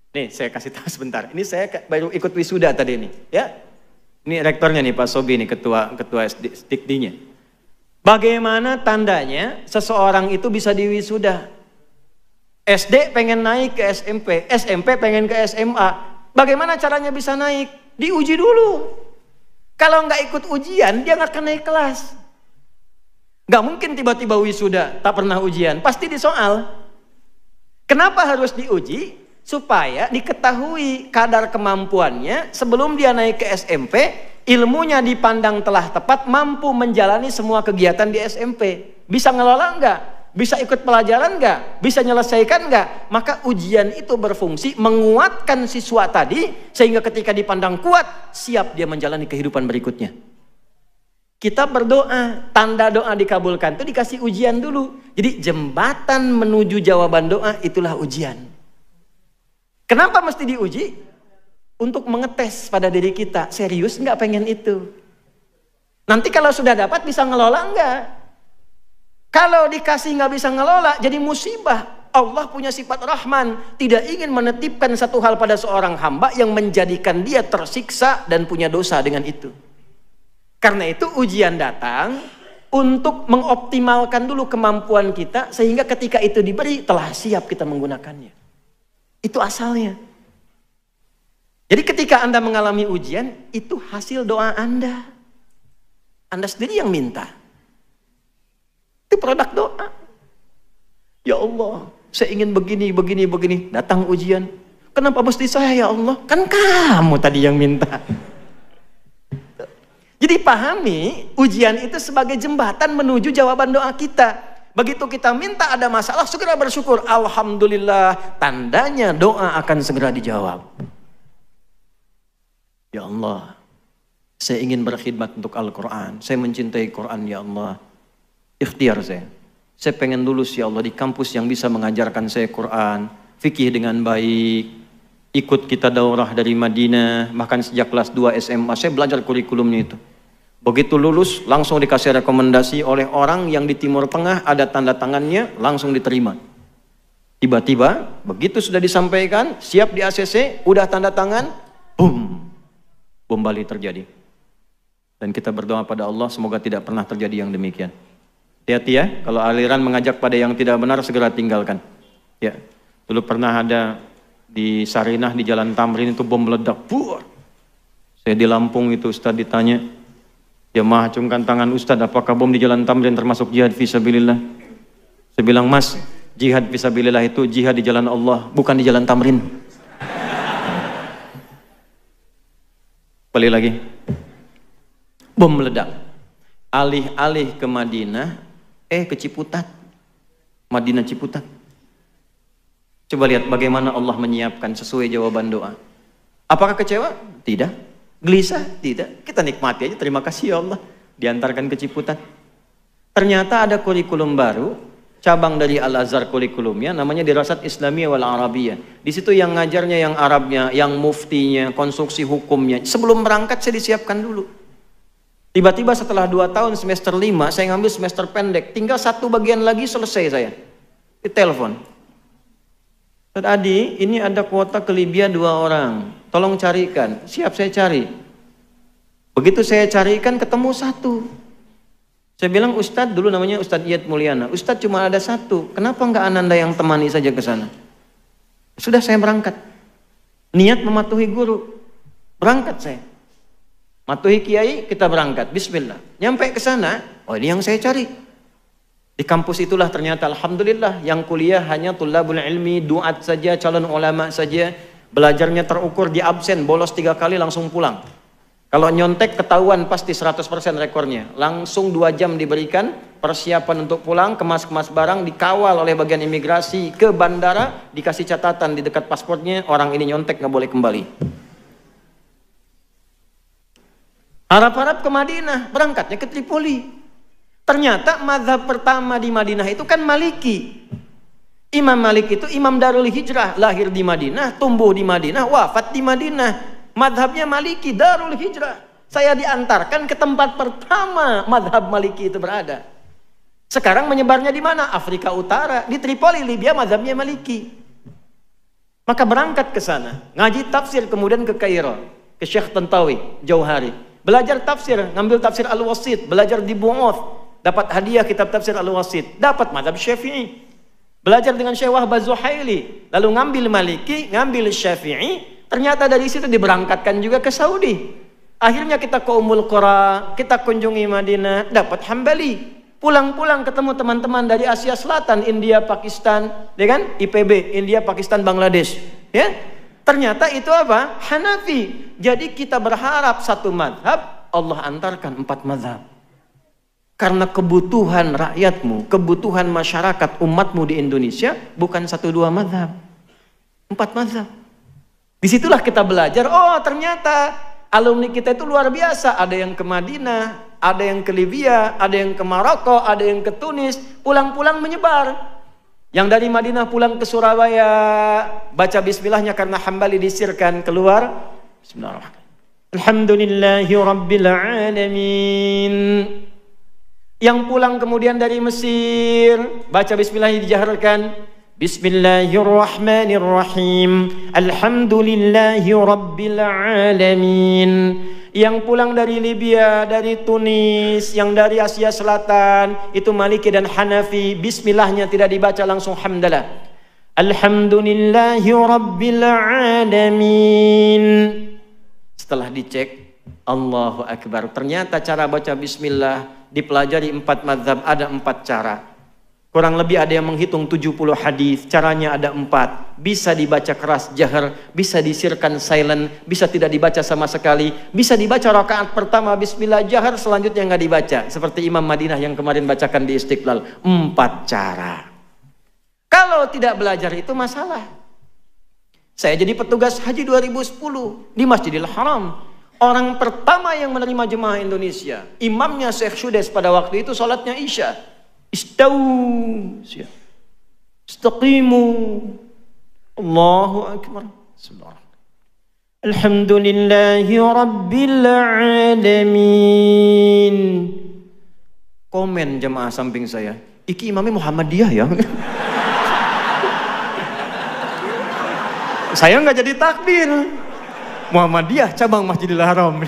Nih, saya kasih tahu sebentar. Ini saya baru ikut wisuda tadi nih, ya. Ini rektornya nih Pak Sobi nih, ketua SDIK-nya. Bagaimana tandanya seseorang itu bisa diwisuda? SD pengen naik ke SMP, SMP pengen ke SMA. Bagaimana caranya bisa naik? Diuji dulu. Kalau nggak ikut ujian, dia nggak akan naik kelas. Nggak mungkin tiba-tiba wisuda, tak pernah ujian. Pasti disoal. Kenapa harus diuji? Supaya diketahui kadar kemampuannya sebelum dia naik ke SMP, ilmunya dipandang telah tepat, mampu menjalani semua kegiatan di SMP. Bisa ngelola nggak? Bisa ikut pelajaran nggak? Bisa nyelesaikan nggak? Maka ujian itu berfungsi menguatkan siswa tadi, sehingga ketika dipandang kuat, siap dia menjalani kehidupan berikutnya. Kita berdoa, tanda doa dikabulkan itu dikasih ujian dulu. Jadi jembatan menuju jawaban doa itulah ujian. Kenapa mesti diuji? Untuk mengetes pada diri kita, serius nggak pengen itu? Nanti kalau sudah dapat bisa ngelola nggak? Kalau dikasih nggak bisa ngelola, jadi musibah. Allah punya sifat Rahman, tidak ingin menetipkan satu hal pada seorang hamba yang menjadikan dia tersiksa dan punya dosa dengan itu. Karena itu ujian datang untuk mengoptimalkan dulu kemampuan kita, sehingga ketika itu diberi, telah siap kita menggunakannya. Itu asalnya. Jadi ketika Anda mengalami ujian, itu hasil doa Anda. Anda sendiri yang minta. Itu produk doa. Ya Allah, saya ingin begini, begini, begini. Datang ujian. Kenapa mesti saya ya Allah? Kan kamu tadi yang minta. Jadi pahami, ujian itu sebagai jembatan menuju jawaban doa kita. Begitu kita minta ada masalah, segera bersyukur. Alhamdulillah, tandanya doa akan segera dijawab. Ya Allah, saya ingin berkhidmat untuk Al-Quran. Saya mencintai Quran ya Allah. Ikhtiar saya. Saya pengen lulus ya Allah di kampus yang bisa mengajarkan saya Quran, fikih dengan baik. Ikut kita daurah dari Madinah, bahkan sejak kelas 2 SMA saya belajar kurikulumnya itu. Begitu lulus langsung dikasih rekomendasi oleh orang yang di Timur Tengah, ada tanda tangannya, langsung diterima. Tiba-tiba begitu sudah disampaikan, siap di ACC, udah tanda tangan, boom, bom Bali terjadi. Dan kita berdoa pada Allah semoga tidak pernah terjadi yang demikian. Hati-hati ya, kalau aliran mengajak pada yang tidak benar segera tinggalkan. Ya, dulu pernah ada di Sarinah di Jalan Tamrin itu bom meledak. Buar. Saya di Lampung itu Ustaz ditanya, jemaah acungkan tangan Ustaz, apakah bom di Jalan Tamrin termasuk jihad fisabilillah? Saya bilang, Mas, jihad fisabilillah itu jihad di jalan Allah, bukan di Jalan Tamrin. Balik lagi. Bom meledak. Alih-alih ke Madinah, ke Ciputat. Madinah Ciputat. Coba lihat bagaimana Allah menyiapkan sesuai jawaban doa. Apakah kecewa? Tidak. Gelisah? Tidak. Kita nikmati aja, terima kasih ya Allah. Diantarkan ke Ciputat. Ternyata ada kurikulum baru, cabang dari Al-Azhar kurikulumnya, namanya Dirasat Islamiyah wal Arabiyah. Di situ yang ngajarnya yang Arabnya, yang muftinya, konstruksi hukumnya. Sebelum berangkat saya disiapkan dulu. Tiba-tiba setelah 2 tahun semester 5, saya ngambil semester pendek. Tinggal 1 bagian lagi selesai saya. Ditelepon. Ustaz Adi, ini ada kuota ke Libya 2 orang. Tolong carikan. Siap, saya cari. Begitu saya carikan, ketemu 1. Saya bilang, Ustadz, dulu namanya Ustadz Iyad Mulyana. Ustadz cuma ada 1. Kenapa enggak Ananda yang temani saja ke sana? Sudah, saya berangkat. Niat mematuhi guru. Berangkat saya. Matuhi kiai, kita berangkat. Bismillah. Nyampe ke sana, oh ini yang saya cari. Di kampus itulah ternyata alhamdulillah yang kuliah hanya tulabul ilmi, duat saja, calon ulama saja. Belajarnya terukur di absen, bolos 3 kali langsung pulang. Kalau nyontek ketahuan pasti 100% rekornya. Langsung 2 jam diberikan persiapan untuk pulang, kemas-kemas barang, dikawal oleh bagian imigrasi ke bandara, dikasih catatan di dekat pasportnya, orang ini nyontek nggak boleh kembali. Harap-harap ke Madinah, berangkatnya ke Tripoli. Ternyata mazhab pertama di Madinah itu kan Maliki. Imam Malik itu imam Darul Hijrah, lahir di Madinah, tumbuh di Madinah, wafat di Madinah. Mazhabnya Maliki, Darul Hijrah. Saya diantarkan ke tempat pertama mazhab Maliki itu berada. Sekarang menyebarnya di mana? Afrika Utara, di Tripoli, Libya, mazhabnya Maliki. Maka berangkat ke sana, ngaji tafsir, kemudian ke Kairo, ke Syekh Tantawi, Jauhari. Belajar tafsir, ngambil tafsir Al-Wasit, belajar di Bu'oth. Dapat hadiah kitab tafsir Al-Wasit, dapat mazhab Syafi'i. Belajar dengan Syekh Wahbah Zuhaili, lalu ngambil Maliki, ngambil Syafi'i. Ternyata dari situ diberangkatkan juga ke Saudi. Akhirnya kita ke Ummul Qura, kita kunjungi Madinah, dapat Hambali. Pulang-pulang ketemu teman-teman dari Asia Selatan, India, Pakistan, ya kan? IPB, India, Pakistan, Bangladesh, ya. Ternyata itu apa? Hanafi. Jadi kita berharap satu mazhab, Allah antarkan 4 mazhab. Karena kebutuhan rakyatmu, kebutuhan masyarakat umatmu di Indonesia bukan 1-2 mazhab, 4 mazhab. Disitulah kita belajar, oh ternyata alumni kita itu luar biasa. Ada yang ke Madinah, ada yang ke Libya, ada yang ke Maroko, ada yang ke Tunis. Pulang-pulang menyebar. Yang dari Madinah pulang ke Surabaya, baca bismillahnya karena Hambali disirkan, keluar. Bismillahirrahmanirrahim. Alhamdulillahi Rabbil Alamin. Yang pulang kemudian dari Mesir, baca bismillahnya dijaharkan. Bismillahirrahmanirrahim. Alhamdulillahi Rabbil Alamin. Yang pulang dari Libya, dari Tunis, yang dari Asia Selatan, itu Maliki dan Hanafi, bismillahnya tidak dibaca, langsung hamdalah. Alhamdulillahi Rabbil Alamin. Setelah dicek, Allahu Akbar. Ternyata cara baca bismillah dipelajari 4 mazhab, ada 4 cara. Kurang lebih ada yang menghitung 70 hadis, caranya ada 4. Bisa dibaca keras jahar, bisa disirkan silent, bisa tidak dibaca sama sekali, bisa dibaca rakaat pertama bismillah jahar, selanjutnya nggak dibaca. Seperti Imam Madinah yang kemarin bacakan di Istiqlal. 4 cara. Kalau tidak belajar itu masalah. Saya jadi petugas haji 2010 di Masjidil Haram. Orang pertama yang menerima jemaah Indonesia, imamnya Syekh Syudes pada waktu itu sholatnya Isya. Istawu, istaqimu, Allahu Akbar. Alhamdulillahi Rabbil Alamin. Komen jemaah samping saya, iki imamnya Muhammadiyah ya. Saya nggak jadi takbir. Muhammadiyah cabang Masjidil Haram.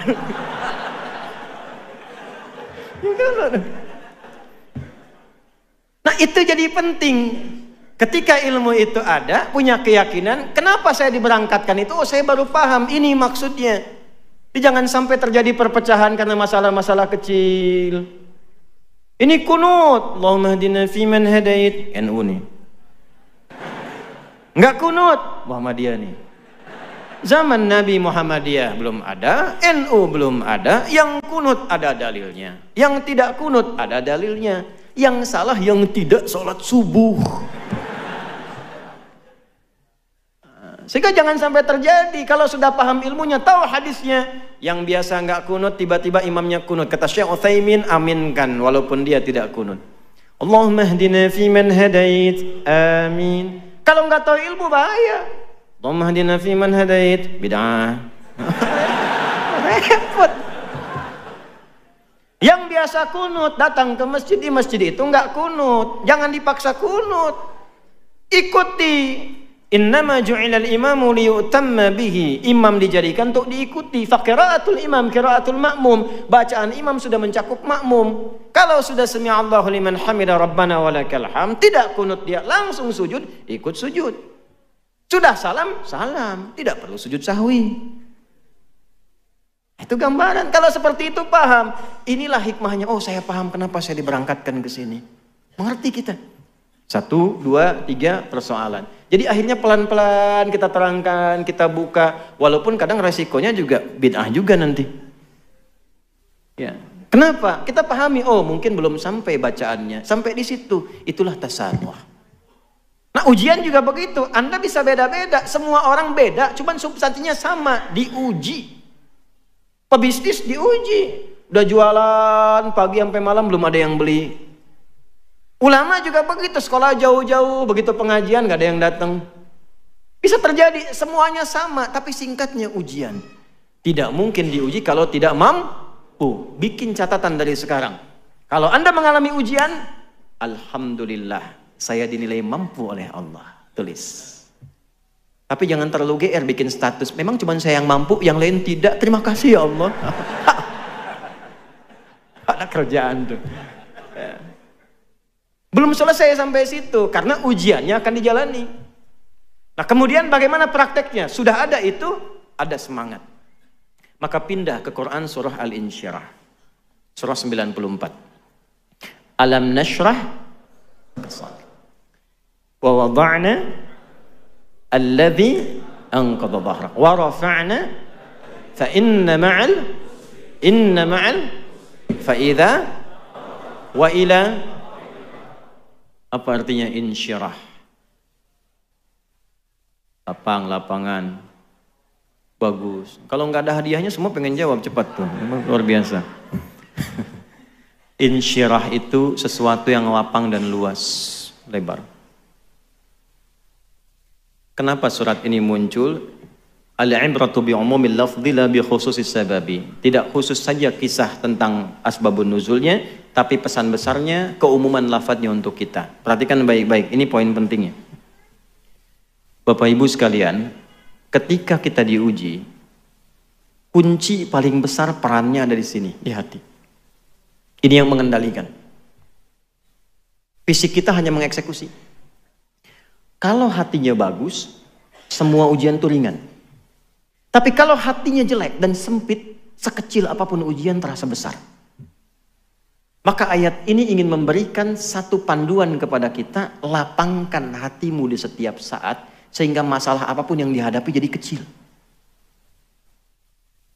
Nah itu jadi penting. Ketika ilmu itu ada, punya keyakinan, kenapa saya diberangkatkan itu? Oh saya baru paham, ini maksudnya. Jadi jangan sampai terjadi perpecahan karena masalah-masalah kecil. Ini kunut, Allahumma hdina fiman hadait, NU nih. Enggak kunut, Muhammadiyah nih. Zaman Nabi Muhammadiyah belum ada, NU belum ada, yang kunut ada dalilnya, yang tidak kunut ada dalilnya, yang salah yang tidak sholat subuh. Sehingga jangan sampai terjadi, kalau sudah paham ilmunya, tahu hadisnya, yang biasa nggak kunut tiba-tiba imamnya kunut. Kata Syekh Utsaimin, aminkan walaupun dia tidak kunut. Allahumma hdina fiman hadait, amin. Kalau nggak tahu ilmu bahaya. Allahumma hdina fiman hadait, bid'ah. Repot. Yang biasa kunut datang ke masjid, di masjid itu enggak kunut. Jangan dipaksa kunut. Ikuti Innama ju'ilal imamu liyutamma bihi. Imam dijadikan untuk diikuti. Faqiraatul imam qiraatul ma'mum. Bacaan imam sudah mencakup makmum. Kalau sudah sami'allahu liman hamida rabbana walakal hamd, tidak kunut dia, langsung sujud, ikut sujud. Sudah salam, salam, tidak perlu sujud sahwi. Itu gambaran. Kalau seperti itu paham. Inilah hikmahnya. Oh, saya paham kenapa saya diberangkatkan ke sini. Mengerti kita. 1, 2, 3 persoalan. Jadi akhirnya pelan-pelan kita terangkan, kita buka. Walaupun kadang resikonya juga bid'ah juga nanti. Ya. Kenapa? Kita pahami, oh mungkin belum sampai bacaannya. Sampai di situ. Itulah tasanuh. Nah ujian juga begitu. Anda bisa beda-beda. Semua orang beda. Cuman substansinya sama. Diuji. Pebisnis diuji. Udah jualan pagi sampai malam belum ada yang beli. Ulama juga begitu, sekolah jauh-jauh, begitu pengajian gak ada yang datang. Bisa terjadi, semuanya sama, tapi singkatnya ujian. Tidak mungkin diuji kalau tidak mampu. Bikin catatan dari sekarang. Kalau Anda mengalami ujian, alhamdulillah, saya dinilai mampu oleh Allah. Tulis. Tapi jangan terlalu GR bikin status. Memang cuma saya yang mampu, yang lain tidak. Terima kasih ya Allah. Ada kerjaan tuh. Belum selesai sampai situ, karena ujiannya akan dijalani. Nah kemudian bagaimana prakteknya? Sudah ada itu, ada semangat. Maka pindah ke Quran surah Al-Insyirah. Surah 94. Alam nashrah wa wada'na alladhi anqadha dhahrak wa rafa'na fa inna ma'al fa idza wa ila. Apa artinya insyirah? Lapangan. Bagus. Kalau nggak ada hadiahnya semua pengen jawab cepat tuh. Memang luar biasa. Insyirah itu sesuatu yang lapang dan luas, lebar. Kenapa surat ini muncul? Al-ibratu bi umumil lafdhi la bi khususis sababi. Tidak khusus saja kisah tentang asbabun nuzulnya, tapi pesan besarnya keumuman lafadznya untuk kita. Perhatikan baik-baik, ini poin pentingnya. Bapak Ibu sekalian, ketika kita diuji, kunci paling besar perannya ada di sini, di hati. Ini yang mengendalikan. Fisik kita hanya mengeksekusi. Kalau hatinya bagus, semua ujian itu ringan. Tapi kalau hatinya jelek dan sempit, sekecil apapun ujian terasa besar. Maka ayat ini ingin memberikan satu panduan kepada kita, lapangkan hatimu di setiap saat, sehingga masalah apapun yang dihadapi jadi kecil.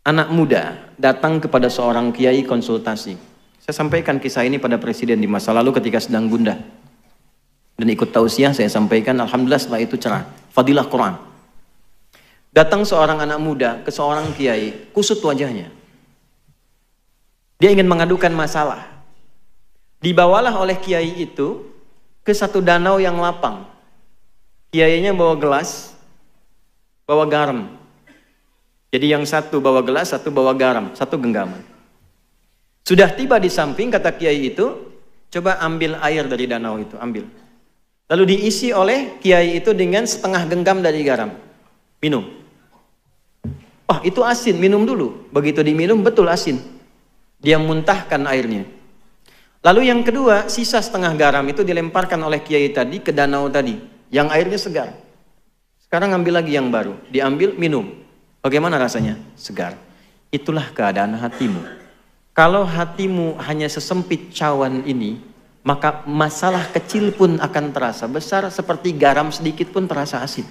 Anak muda datang kepada seorang kiai konsultasi. Saya sampaikan kisah ini pada presiden di masa lalu ketika sedang gundah. Dan ikut tausiah saya sampaikan, alhamdulillah setelah itu cerah. Fadilah Quran. Datang seorang anak muda ke seorang kiai, kusut wajahnya. Dia ingin mengadukan masalah. Dibawalah oleh kiai itu ke satu danau yang lapang. Kiainya bawa gelas, bawa garam. Jadi yang satu bawa gelas, satu bawa garam, satu genggaman. Sudah tiba di samping, kata kiai itu, coba ambil air dari danau itu, ambil. Lalu diisi oleh kiai itu dengan setengah genggam dari garam. Minum. Oh itu asin, minum dulu. Begitu diminum betul asin. Dia muntahkan airnya. Lalu yang kedua, sisa setengah garam itu dilemparkan oleh kiai tadi ke danau tadi. Yang airnya segar. Sekarang ambil lagi yang baru. Diambil, minum. Bagaimana rasanya? Segar. Itulah keadaan hatimu. Kalau hatimu hanya sesempit cawan ini, maka masalah kecil pun akan terasa besar, seperti garam sedikit pun terasa asin.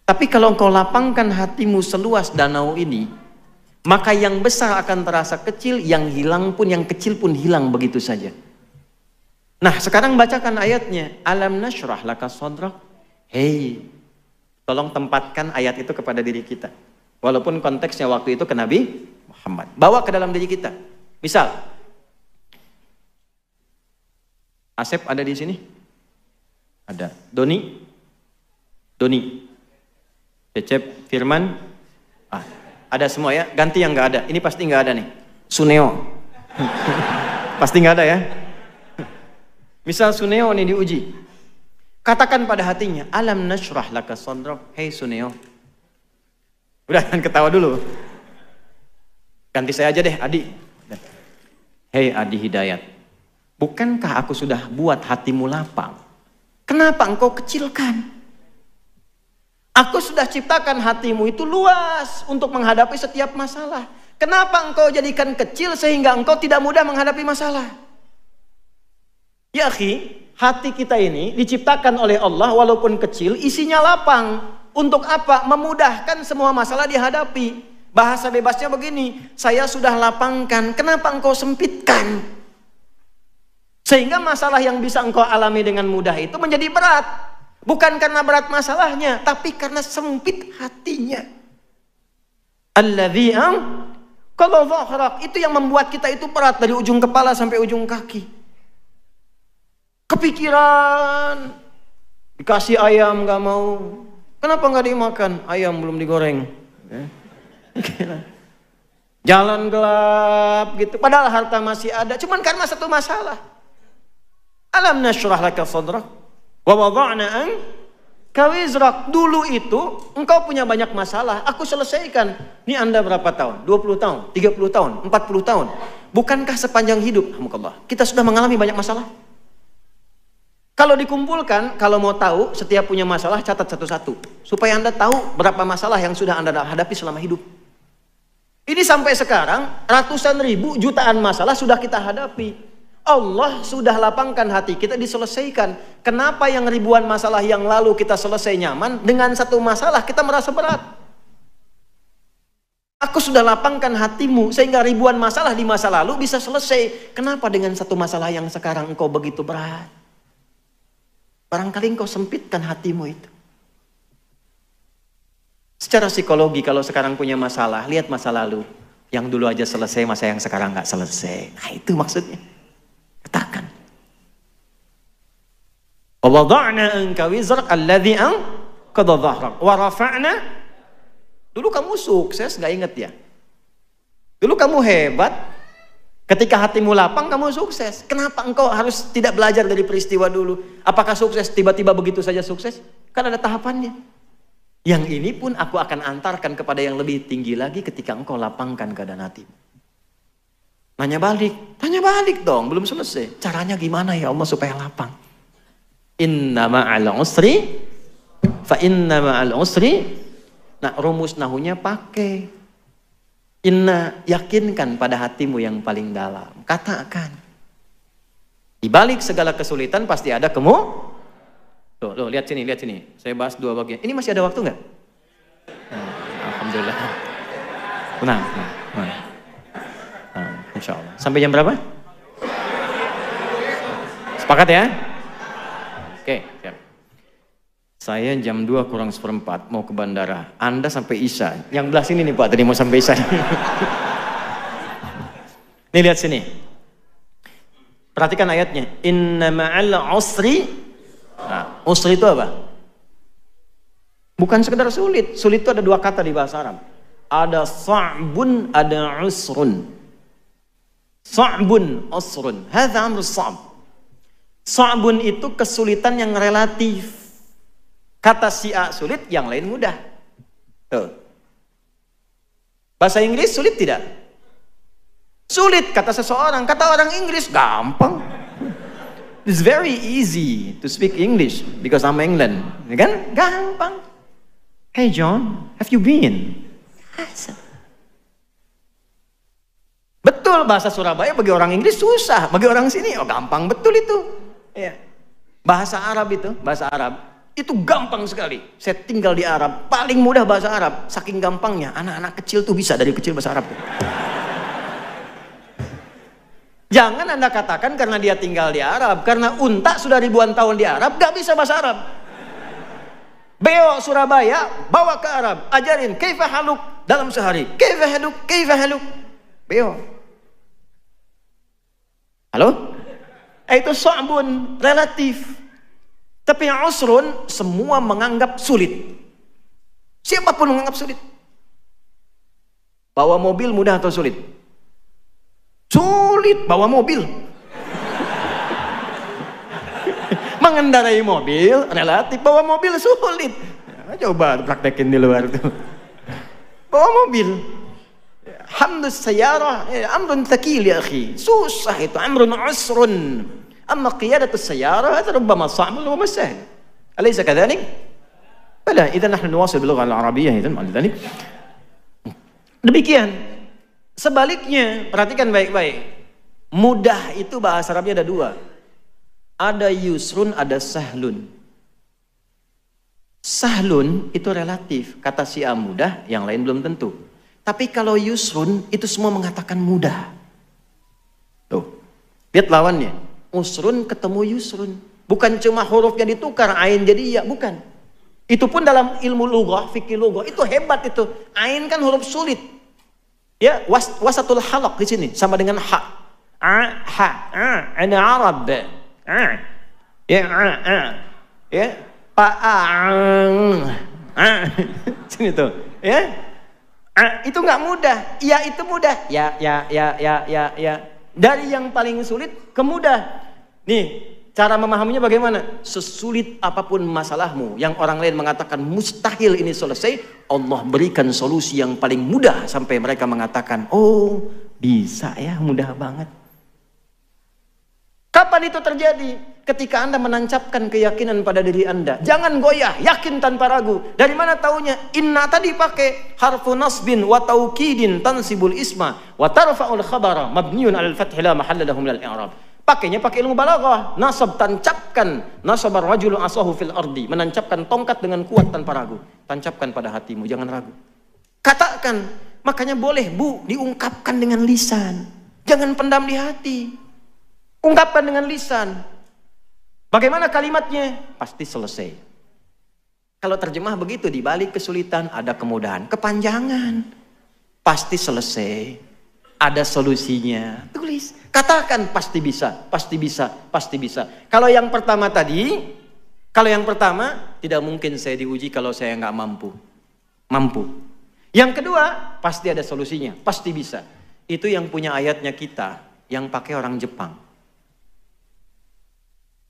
Tapi kalau engkau lapangkan hatimu seluas danau ini, maka yang besar akan terasa kecil, yang hilang pun, yang kecil pun hilang begitu saja. Nah sekarang bacakan ayatnya. Alam nashrah laka sadrak. Hei, tolong tempatkan ayat itu kepada diri kita. Walaupun konteksnya waktu itu ke Nabi Muhammad. Bawa ke dalam diri kita. Misal, Asep ada di sini? Ada. Doni? Cecep, Firman, ada semua ya, ganti yang nggak ada. Ini pasti nggak ada nih. Suneo, pasti nggak ada ya. Misal Suneo nih diuji. Katakan pada hatinya, alam nashrah laka sadrak. Hei Suneo. Udah, jangan ketawa dulu. Ganti saya aja deh, Adi. Hei Adi Hidayat. Bukankah aku sudah buat hatimu lapang? Kenapa engkau kecilkan? Aku sudah ciptakan hatimu itu luas untuk menghadapi setiap masalah. Kenapa engkau jadikan kecil sehingga engkau tidak mudah menghadapi masalah? Ya akhi, hati kita ini diciptakan oleh Allah walaupun kecil, isinya lapang. Untuk apa? Memudahkan semua masalah dihadapi. Bahasa bebasnya begini, saya sudah lapangkan, kenapa engkau sempitkan? Sehingga masalah yang bisa engkau alami dengan mudah itu menjadi berat. Bukan karena berat masalahnya, tapi karena sempit hatinya. Alladzi kalau dhahrak, itu yang membuat kita itu berat dari ujung kepala sampai ujung kaki. Kepikiran, dikasih ayam gak mau. Kenapa gak dimakan? Ayam belum digoreng. Jalan gelap gitu. Padahal harta masih ada. Cuman karena satu masalah. Alam nashrah laka sadrak wa wada'na anka wizrak. Dulu itu engkau punya banyak masalah, aku selesaikan. Ini Anda berapa tahun? 20 tahun, 30 tahun, 40 tahun. Bukankah sepanjang hidup kita sudah mengalami banyak masalah? Kalau dikumpulkan, kalau mau tahu setiap punya masalah, catat satu-satu supaya Anda tahu berapa masalah yang sudah Anda hadapi selama hidup. Ini sampai sekarang ratusan ribu, jutaan masalah sudah kita hadapi. Allah sudah lapangkan hati kita, diselesaikan. Kenapa yang ribuan masalah yang lalu kita selesai nyaman, dengan satu masalah kita merasa berat? Aku sudah lapangkan hatimu sehingga ribuan masalah di masa lalu bisa selesai. Kenapa dengan satu masalah yang sekarang engkau begitu berat? Barangkali engkau sempitkan hatimu itu. Secara psikologi kalau sekarang punya masalah, lihat masa lalu. Yang dulu aja selesai, masa yang sekarang nggak selesai. Nah itu maksudnya. Katakan. Wa wada'na anka wizrak alladhi anqadha dhahrak wa rafa'na. Dulu kamu sukses, nggak inget ya? Dulu kamu hebat. Ketika hatimu lapang, kamu sukses. Kenapa engkau harus tidak belajar dari peristiwa dulu? Apakah sukses tiba-tiba begitu saja sukses? Kan ada tahapannya. Yang ini pun aku akan antarkan kepada yang lebih tinggi lagi ketika engkau lapangkan keadaan hatimu. Tanya balik dong, belum selesai. Caranya gimana ya Allah supaya lapang? Inna ma'al usri, fa inna ma'al usri. Nah, rumus nahunya pakai. Inna, yakinkan pada hatimu yang paling dalam. Katakan. Di balik segala kesulitan pasti ada Tuh, lihat sini. Saya bahas dua bagian. Ini masih ada waktu nggak? Alhamdulillah. Nah, insya Allah. Sampai jam berapa? Sepakat ya? Oke, siap. Saya jam 2 kurang seperempat mau ke bandara. Anda sampai Isya. Yang belah sini nih Pak, tadi mau sampai Isya. Nih lihat sini. Perhatikan ayatnya. Inna ma'al usri. Nah, usri itu apa? Bukan sekedar sulit. Sulit itu ada dua kata di bahasa Arab. Ada sa'bun, ada usrun. Sa'bun, usrun. Hadza amru sa'b. Sa'bun itu kesulitan yang relatif. Kata si A sulit, yang lain mudah. Tuh. Bahasa Inggris sulit tidak? Sulit kata seseorang, kata orang Inggris gampang. It's very easy to speak English because I'm England, ya kan? Gampang. Hey John, have you been? Betul, bahasa Surabaya bagi orang Inggris susah, bagi orang sini gampang betul itu. Ya. Bahasa Arab itu gampang sekali. Saya tinggal di Arab, paling mudah bahasa Arab. Saking gampangnya, anak-anak kecil tuh bisa dari kecil bahasa Arab. Jangan Anda katakan karena dia tinggal di Arab, karena unta sudah ribuan tahun di Arab, gak bisa bahasa Arab. Beo Surabaya, bawa ke Arab, ajarin kaifa haluk dalam sehari. Kaifa haluk. Beo. Halo? Itu sa'bun, relatif. Tapi yang usrun, semua menganggap sulit. Siapapun menganggap sulit. Bawa mobil mudah atau sulit? Sulit bawa mobil. mengendarai mobil relatif, bawa mobil sulit. Ya, coba praktekin di luar tuh. Bawa mobil. Hamdus sayyarah amrun thaqil ya akhi. Susah itu, amrun usrun. Amma qiyadatus sayyarah hada rubbama sa'bun wa masahil. Alaysa kadhalik? Bala, idzan nahnu nuwasil bil lughah al-arabiyyah idzan ma'al demikian. Sebaliknya, perhatikan baik-baik. Mudah itu bahasa Arabnya ada dua. Ada yusrun, ada sahlun. Sahlun itu relatif. Kata si A mudah, yang lain belum tentu. Tapi kalau yusrun, itu semua mengatakan mudah. Tuh, lihat lawannya. Usrun ketemu yusrun. Bukan cuma hurufnya ditukar, ain jadi ya, bukan. Itu pun dalam ilmu lughah, fikih lughah, itu hebat itu. Ain kan huruf sulit. Ya, wasatul halaq di sini sama dengan ha. Ada Arab. Ya, sini tuh. Ya. Itu nggak mudah. Ya itu mudah. Ya. Dari yang paling sulit ke mudah. Nih, cara memahaminya bagaimana? Sesulit apapun masalahmu yang orang lain mengatakan mustahil ini selesai, Allah berikan solusi yang paling mudah sampai mereka mengatakan, oh bisa ya, mudah banget. Kapan itu terjadi? Ketika Anda menancapkan keyakinan pada diri Anda. Jangan goyah, yakin tanpa ragu. Dari mana taunya? Inna tadi pakai harfu nasbin wa taukidin tansibul isma wa tarfa'ul khabara mabniun 'alal fathi la mahalla lahu minal i'rab. Pakainya pakai ilmu balaghah. Nasab, tancapkan. Nasabar rajulu asahu fil ardi. Menancapkan tongkat dengan kuat tanpa ragu. Tancapkan pada hatimu, jangan ragu. Katakan. Makanya boleh Bu, diungkapkan dengan lisan. Jangan pendam di hati. Ungkapkan dengan lisan. Bagaimana kalimatnya? Pasti selesai. Kalau terjemah begitu, di balik kesulitan ada kemudahan. Kepanjangan. Pasti selesai. Ada solusinya. Tulis. Katakan pasti bisa, pasti bisa, pasti bisa. Kalau yang pertama tadi, tidak mungkin saya diuji kalau saya nggak mampu. Mampu. Yang kedua, pasti ada solusinya, pasti bisa. Itu yang punya ayatnya kita, yang pakai orang Jepang.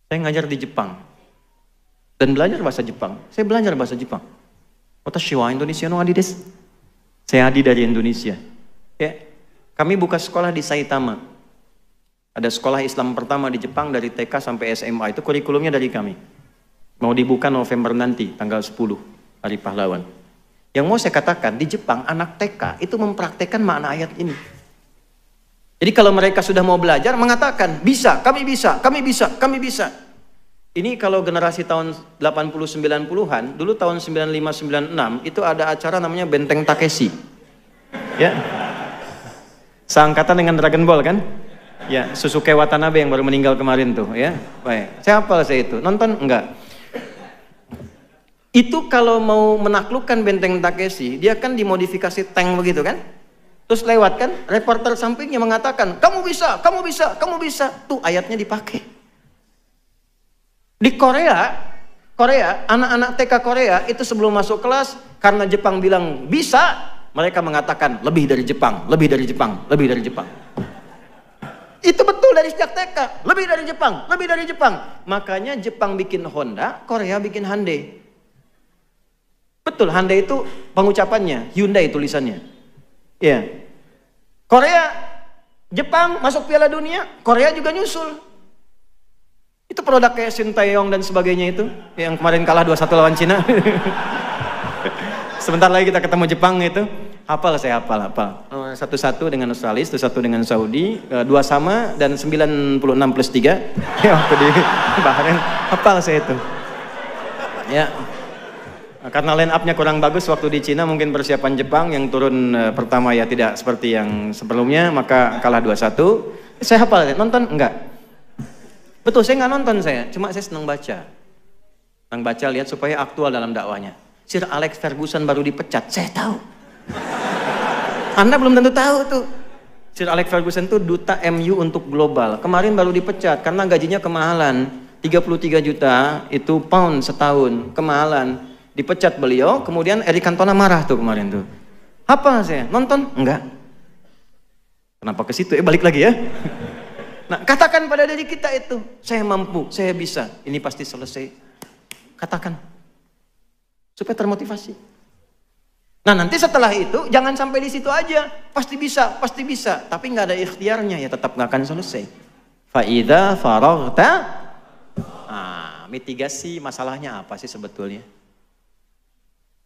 Saya ngajar di Jepang dan belajar bahasa Jepang. Saya belajar bahasa Jepang. Watashi wa Indonesia no adi desu. Saya Adi dari Indonesia. Ya, kami buka sekolah di Saitama. Ada sekolah Islam pertama di Jepang dari TK sampai SMA, itu kurikulumnya dari kami. Mau dibuka November nanti, tanggal 10, Hari Pahlawan. Yang mau saya katakan, di Jepang anak TK itu mempraktekkan makna ayat ini. Jadi kalau mereka sudah mau belajar, mengatakan, bisa, kami bisa, kami bisa, kami bisa. Ini kalau generasi tahun 80-90-an, dulu tahun 95-96, itu ada acara namanya Benteng Takeshi. Ya, seangkatan dengan Dragon Ball kan? Ya, Susuke Watanabe yang baru meninggal kemarin tuh, ya. Baik. Saya hafal saya itu. Nonton enggak? Itu kalau mau menaklukkan Benteng Takeshi, dia kan dimodifikasi tank begitu kan? Terus lewat kan, reporter sampingnya mengatakan, "Kamu bisa, kamu bisa, kamu bisa." Tuh ayatnya dipakai. Di Korea, anak-anak TK Korea itu sebelum masuk kelas, karena Jepang bilang bisa, mereka mengatakan lebih dari Jepang, lebih dari Jepang, lebih dari Jepang. Itu betul dari sejak TK. Lebih dari Jepang, lebih dari Jepang. Makanya Jepang bikin Honda, Korea bikin Hyundai. Betul, Hyundai itu pengucapannya, Hyundai tulisannya. Ya. Korea, Jepang masuk Piala Dunia, Korea juga nyusul. Itu produk kayak Sinteyong dan sebagainya itu, yang kemarin kalah 2-1 lawan Cina. Sebentar lagi kita ketemu Jepang itu. Hafal saya, hafal. 1-1 dengan Australia, 1-1 dengan Saudi, 2 sama dan 96+3. Ya, waktu di Bahrain, hafal saya itu. Ya. Karena line up-nya kurang bagus waktu di Cina, mungkin persiapan Jepang yang turun pertama ya tidak seperti yang sebelumnya, maka kalah 2-1. Saya hafal, nonton enggak? Betul, saya nggak nonton saya, cuma saya senang baca. Senang baca, lihat supaya aktual dalam dakwanya. Sir Alex Ferguson baru dipecat, saya tahu. Anda belum tentu tahu tuh. Sir Alex Ferguson tuh duta MU untuk global. Kemarin baru dipecat karena gajinya kemahalan. 33 juta itu pound setahun, kemahalan. Dipecat beliau, kemudian Eric Cantona marah tuh kemarin tuh. Apa saya? Nonton? Enggak. Kenapa ke situ? Balik lagi ya. Nah, katakan pada diri kita itu, saya mampu, saya bisa, ini pasti selesai. Katakan. Supaya termotivasi. Nah, nanti setelah itu, jangan sampai di situ aja. Pasti bisa, pasti bisa. Tapi nggak ada ikhtiarnya, ya tetap nggak akan selesai. Fa'idha faraghta. Nah, mitigasi masalahnya apa sih sebetulnya?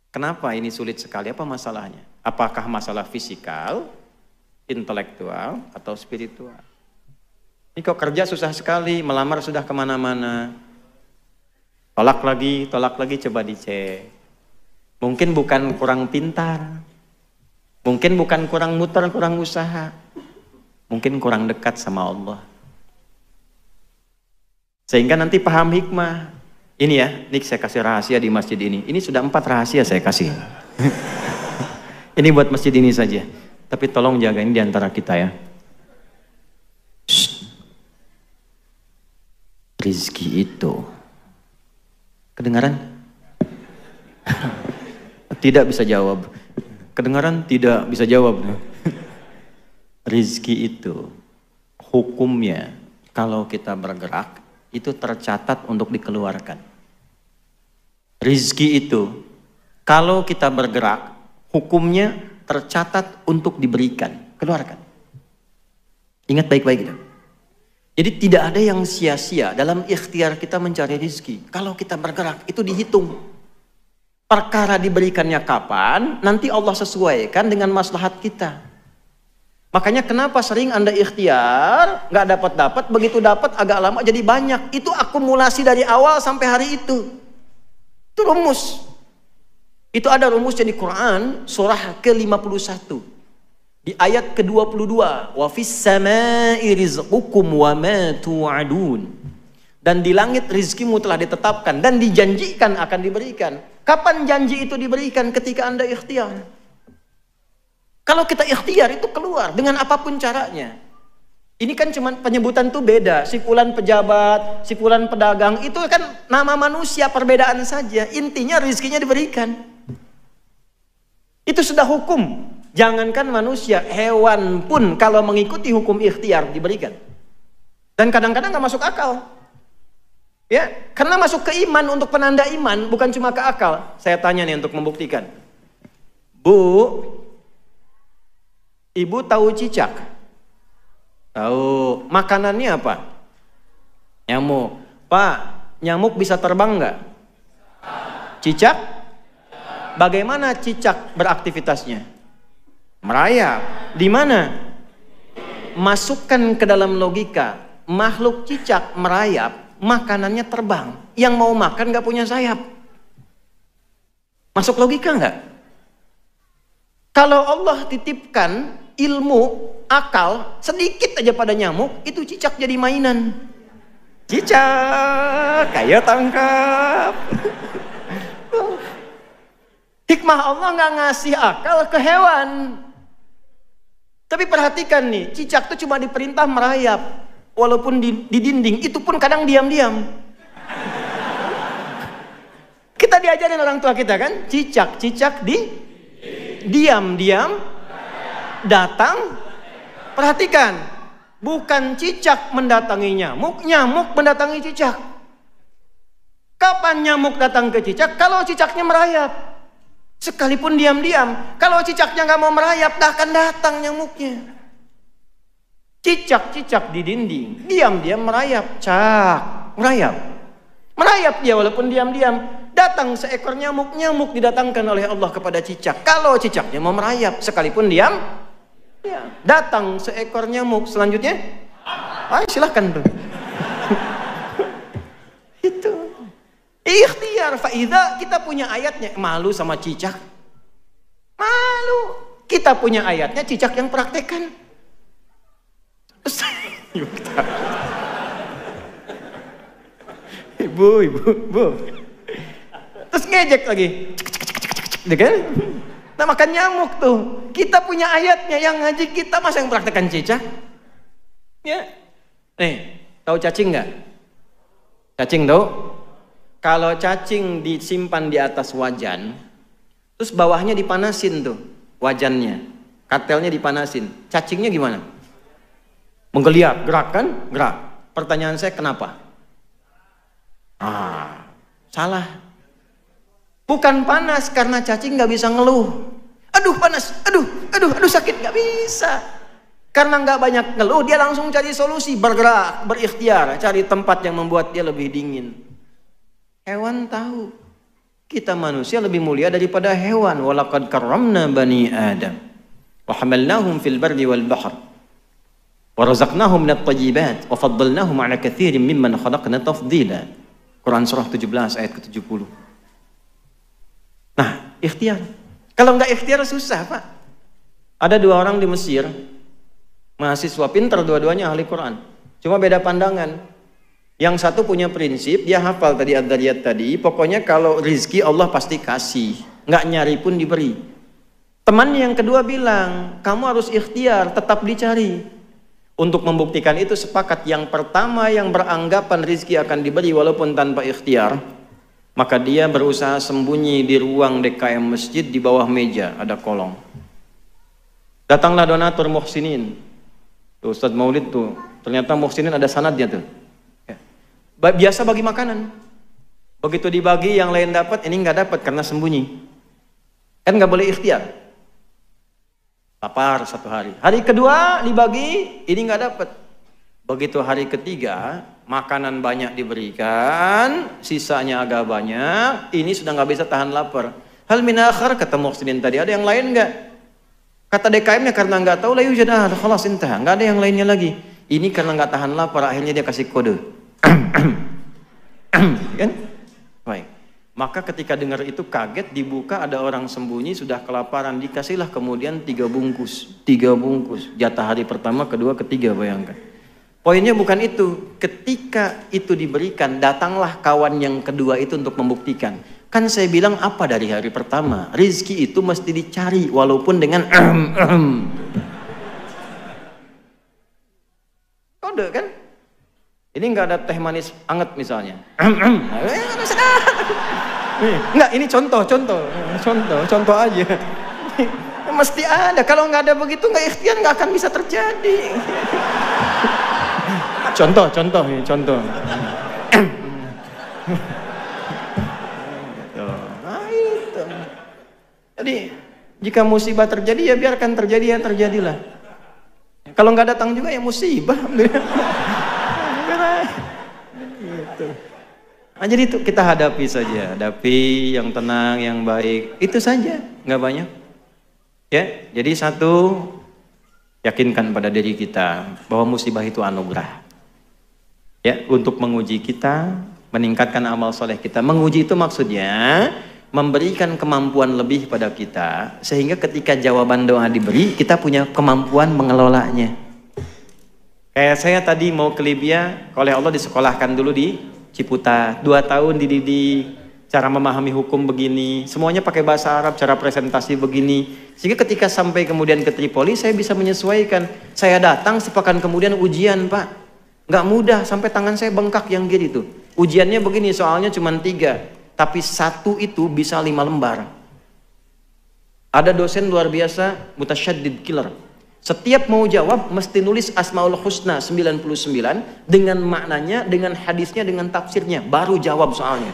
Kenapa ini sulit sekali? Apa masalahnya? Apakah masalah fisikal, intelektual, atau spiritual? Ini kok kerja susah sekali, melamar sudah kemana-mana. Tolak lagi, coba dicek. Mungkin bukan kurang pintar. Mungkin bukan kurang muter, kurang usaha. Mungkin kurang dekat sama Allah. Sehingga nanti paham hikmah. Ini ya, Nik saya kasih rahasia di masjid ini. Ini sudah 4 rahasia saya kasih. Ini buat masjid ini saja. Tapi tolong jagain di antara kita ya. Shh. Rizki itu. Kedengaran? Tidak bisa jawab. Kedengaran? Tidak bisa jawab. Rizki itu. Hukumnya. Kalau kita bergerak. Itu tercatat untuk dikeluarkan. Rizki itu, kalau kita bergerak, hukumnya tercatat untuk diberikan, keluarkan. Ingat baik-baik itu. Jadi tidak ada yang sia-sia dalam ikhtiar kita mencari rizki. Kalau kita bergerak, itu dihitung. Perkara diberikannya kapan, nanti Allah sesuaikan dengan maslahat kita. Makanya kenapa sering Anda ikhtiar, nggak dapat-dapat, begitu dapat agak lama jadi banyak. Itu akumulasi dari awal sampai hari itu. Itu rumus. Itu ada rumusnya di Quran surah ke-51. Di ayat ke-22, wa fis samai rizqukum wa ma tu'adun. Dan di langit rizkimu telah ditetapkan dan dijanjikan akan diberikan. Kapan janji itu diberikan? Ketika Anda ikhtiar. Kalau kita ikhtiar itu keluar dengan apapun caranya. Ini kan cuma penyebutan tuh beda. Si fulan pejabat, si fulan pedagang, itu kan nama manusia, perbedaan saja. Intinya rizkinya diberikan. Itu sudah hukum. Jangankan manusia, hewan pun kalau mengikuti hukum ikhtiar diberikan. Dan kadang-kadang gak masuk akal. Ya, karena masuk ke iman, untuk penanda iman, bukan cuma ke akal. Saya tanya nih untuk membuktikan. Bu, ibu tahu cicak? Tahu. Makanannya apa? Nyamuk. Pak, nyamuk bisa terbang nggak? Cicak? Bagaimana cicak beraktivitasnya? Merayap. Di mana? Masukkan ke dalam logika. Makhluk cicak merayap, makanannya terbang. Yang mau makan nggak punya sayap. Masuk logika nggak? Kalau Allah titipkan ilmu, akal, sedikit aja pada nyamuk, itu cicak jadi mainan. Cicak, kayak tangkap. Hikmah Allah nggak ngasih akal ke hewan. Tapi perhatikan nih, cicak tuh cuma diperintah merayap. Walaupun di dinding, itu pun kadang diam-diam. Kita diajarin orang tua kita kan, cicak di diam-diam, datang. Perhatikan, bukan cicak mendatangi nyamuk, nyamuk mendatangi cicak. Kapan nyamuk datang ke cicak? Kalau cicaknya merayap. Sekalipun diam-diam. Kalau cicaknya nggak mau merayap, tak akan datang nyamuknya. Cicak-cicak di dinding, diam-diam merayap. Cak, merayap. Merayap dia walaupun diam-diam. Datang seekor nyamuk, nyamuk didatangkan oleh Allah kepada cicak. Kalau cicaknya mau merayap, sekalipun diam, ya. Datang seekor nyamuk. Selanjutnya, silahkan tuh. Itu ikhtiar. Faida, kita punya ayatnya. Malu sama cicak? Malu. Kita punya ayatnya, cicak yang praktekkan. Ibu. Terus ngejek lagi. Nah, makan nyamuk tuh. Kita punya ayatnya, yang ngaji kita masa yang praktekkan cicak? Ya. Nih, tahu cacing nggak? Cacing tahu? Kalau cacing disimpan di atas wajan, terus bawahnya dipanasin tuh, wajannya, kartelnya dipanasin, cacingnya gimana? Menggeliat, gerak kan? Gerak. Pertanyaan saya kenapa? Salah. Bukan panas, karena cacing nggak bisa ngeluh. Aduh panas, aduh sakit, nggak bisa. Karena nggak banyak ngeluh, dia langsung cari solusi, bergerak, berikhtiar, cari tempat yang membuat dia lebih dingin. Hewan tahu, kita manusia lebih mulia daripada hewan. Walaqad karramna bani Adam, wa hamalnahum fil barri wal bahr, wa razaqnahum minat thayyibat, wa faddalnahum ala katsirin mimman khalaqna tafdila. Quran surah 17 ayat ke-70. Nah, ikhtiar. Kalau nggak ikhtiar susah, Pak. Ada 2 orang di Mesir, mahasiswa pintar, dua-duanya ahli Quran. Cuma beda pandangan. Yang satu punya prinsip, dia hafal tadi Ad-Dariyat tadi, pokoknya kalau rizki Allah pasti kasih, nggak nyari pun diberi. Teman yang kedua bilang, kamu harus ikhtiar, tetap dicari. Untuk membuktikan itu sepakat, yang pertama yang beranggapan rizki akan diberi walaupun tanpa ikhtiar, maka dia berusaha sembunyi di ruang DKM masjid, di bawah meja ada kolong. Datanglah donatur muhsinin. Tuh, Ustadz Maulid tuh, ternyata muhsinin ada sanadnya tuh. Biasa bagi makanan. Begitu dibagi yang lain dapat, ini nggak dapat karena sembunyi. Kan nggak boleh ikhtiar. Lapar 1 hari. Hari kedua dibagi, ini nggak dapat. Begitu hari ketiga, makanan banyak diberikan, sisanya agak banyak, ini sudah nggak bisa tahan lapar. Hal min akhar, kata muhsinin tadi, ada yang lain nggak? Kata DKM-nya karena nggak tahu, la yujad ahad, khalas intah, nggak ada yang lainnya lagi. Ini karena nggak tahan lapar, akhirnya dia kasih kode. Kan? Baik. Maka ketika dengar itu kaget, dibuka ada orang sembunyi sudah kelaparan, dikasihlah kemudian 3 bungkus. Jatah hari pertama, kedua, ketiga, bayangkan. Poinnya bukan itu. Ketika itu diberikan, datanglah kawan yang kedua itu untuk membuktikan. Kan saya bilang apa dari hari pertama? Rizki itu mesti dicari walaupun dengan kode kan? Ini nggak ada teh manis anget misalnya. Enggak, ini contoh aja. Mesti ada. Kalau nggak ada begitu, nggak ikhtiar, nggak akan bisa terjadi. Contoh. Nah, itu. Jadi jika musibah terjadi, ya biarkan terjadi, ya terjadilah. Kalau nggak datang juga ya musibah. Gitu. Nah, jadi itu kita hadapi saja, hadapi yang tenang, yang baik, itu saja, nggak banyak. Ya, jadi satu, yakinkan pada diri kita bahwa musibah itu anugerah. Ya, untuk menguji kita, meningkatkan amal soleh kita. Menguji itu maksudnya memberikan kemampuan lebih pada kita, sehingga ketika jawaban doa diberi, kita punya kemampuan mengelolanya. Kayak saya tadi mau ke Libya, oleh Allah disekolahkan dulu di Ciputa, 2 tahun dididik, cara memahami hukum begini, semuanya pakai bahasa Arab, cara presentasi begini, sehingga ketika sampai kemudian ke Tripoli, saya bisa menyesuaikan. Saya datang sepekan kemudian ujian, Pak, nggak mudah, sampai tangan saya bengkak yang gini tuh. Ujiannya begini, soalnya cuma 3, tapi 1 itu bisa 5 lembar. Ada dosen luar biasa, mutasyaddid killer. Setiap mau jawab mesti nulis Asmaul Husna 99 dengan maknanya, dengan hadisnya, dengan tafsirnya, baru jawab soalnya.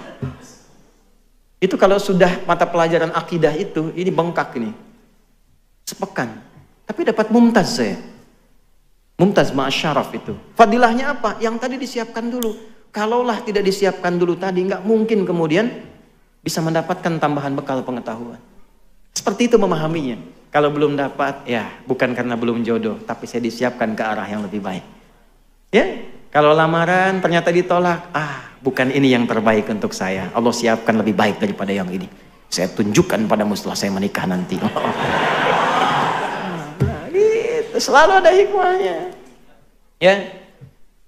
Itu kalau sudah mata pelajaran akidah itu, ini bengkak ini. Sepekan. Tapi dapat mumtaz saya. Mumtaz ma'asyaraf itu. Fadilahnya apa? Yang tadi disiapkan dulu. Kalaulah tidak disiapkan dulu tadi, nggak mungkin kemudian bisa mendapatkan tambahan bekal pengetahuan. Seperti itu memahaminya. Kalau belum dapat, ya bukan karena belum jodoh, tapi saya disiapkan ke arah yang lebih baik. Ya, kalau lamaran ternyata ditolak, bukan ini yang terbaik untuk saya. Allah siapkan lebih baik daripada yang ini. Saya tunjukkan padamu setelah saya menikah nanti. Nah, gitu. Selalu ada hikmahnya. Ya,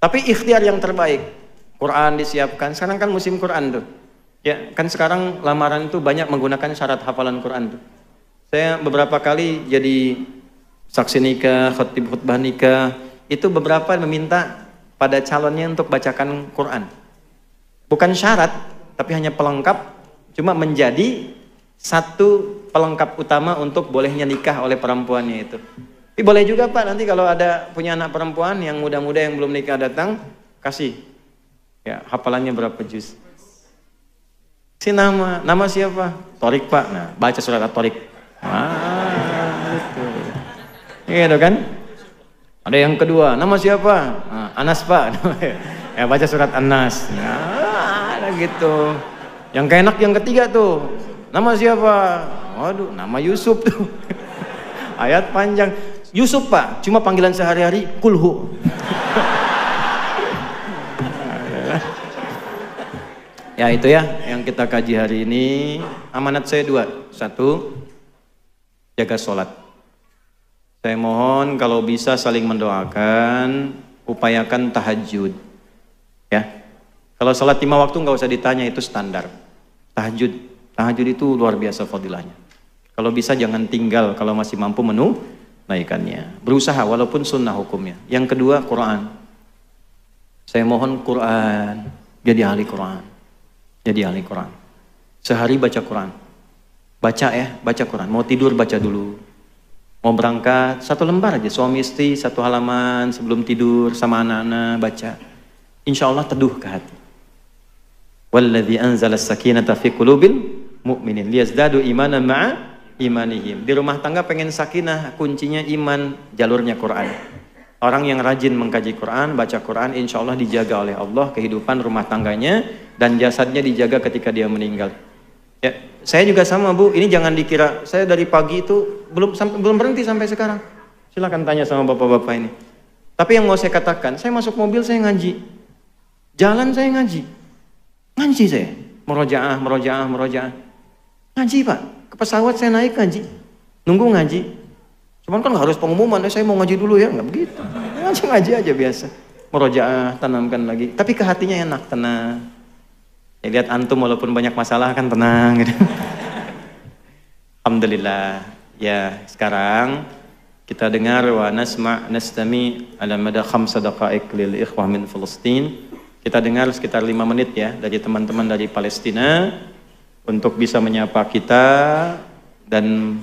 tapi ikhtiar yang terbaik. Quran disiapkan. Sekarang kan musim Quran tuh. Ya, kan sekarang lamaran itu banyak menggunakan syarat hafalan Quran tuh. Saya beberapa kali jadi saksi nikah, khatib khutbah nikah, itu beberapa meminta pada calonnya untuk bacakan Quran. Bukan syarat, tapi hanya pelengkap, cuma menjadi satu pelengkap utama untuk bolehnya nikah oleh perempuannya itu. Tapi boleh juga Pak, nanti kalau ada punya anak perempuan yang muda-muda yang belum nikah datang, kasih. Ya, hafalannya berapa juz? Si nama siapa? Torik Pak. Nah, baca surat At-Torik. Gitu. Gitu kan? Ada yang kedua, nama siapa? Nah, Anas Pak. Ya, baca surat An-Nas. Nah, ada gitu. Yang keenak yang ketiga tuh, nama siapa? Waduh, nama Yusuf tuh. Ayat panjang. Yusuf Pak, cuma panggilan sehari-hari kulhu. Ya itu ya yang kita kaji hari ini. Amanat saya 2. 1, jaga sholat. Saya mohon kalau bisa saling mendoakan, upayakan tahajud. Ya, kalau sholat 5 waktu nggak usah ditanya, itu standar. Tahajud itu luar biasa fadilahnya. Kalau bisa jangan tinggal kalau masih mampu menunaikannya. Berusaha walaupun sunnah hukumnya. Yang kedua, Quran. Saya mohon Quran, jadi ahli Quran. Jadi ahli Quran. Sehari baca Quran. Baca ya, baca Quran. Mau tidur baca dulu. Mau berangkat 1 lembar aja, suami istri 1 halaman sebelum tidur sama anak-anak baca. Insya Allah teduh ke hati. Walladzi anzala as-sakinata fi qulubil mu'minin liyazdadu imanan ma'a imanihim. Di rumah tangga pengen sakinah, kuncinya iman, jalurnya Quran. Orang yang rajin mengkaji Quran, baca Quran, insya Allah dijaga oleh Allah kehidupan rumah tangganya dan jasadnya dijaga ketika dia meninggal. Ya, saya juga sama Bu. Ini jangan dikira saya dari pagi itu belum berhenti sampai sekarang. Silakan tanya sama bapak-bapak ini. Tapi yang mau saya katakan, saya masuk mobil saya ngaji, jalan saya ngaji saya, murojaah. Ngaji Pak. Ke pesawat saya naik ngaji, nunggu ngaji. Cuman kan nggak harus pengumuman, saya mau ngaji dulu ya, nggak begitu. Ngaji aja biasa. Murojaah, tanamkan lagi. Tapi ke hatinya enak, tenang. Ya, lihat antum walaupun banyak masalah kan tenang gitu. Alhamdulillah. Ya, sekarang kita dengar wa nastami ala mada 5 daqaiq lil ikhwah min Palestina. Kita dengar sekitar 5 menit ya dari teman-teman dari Palestina untuk bisa menyapa kita dan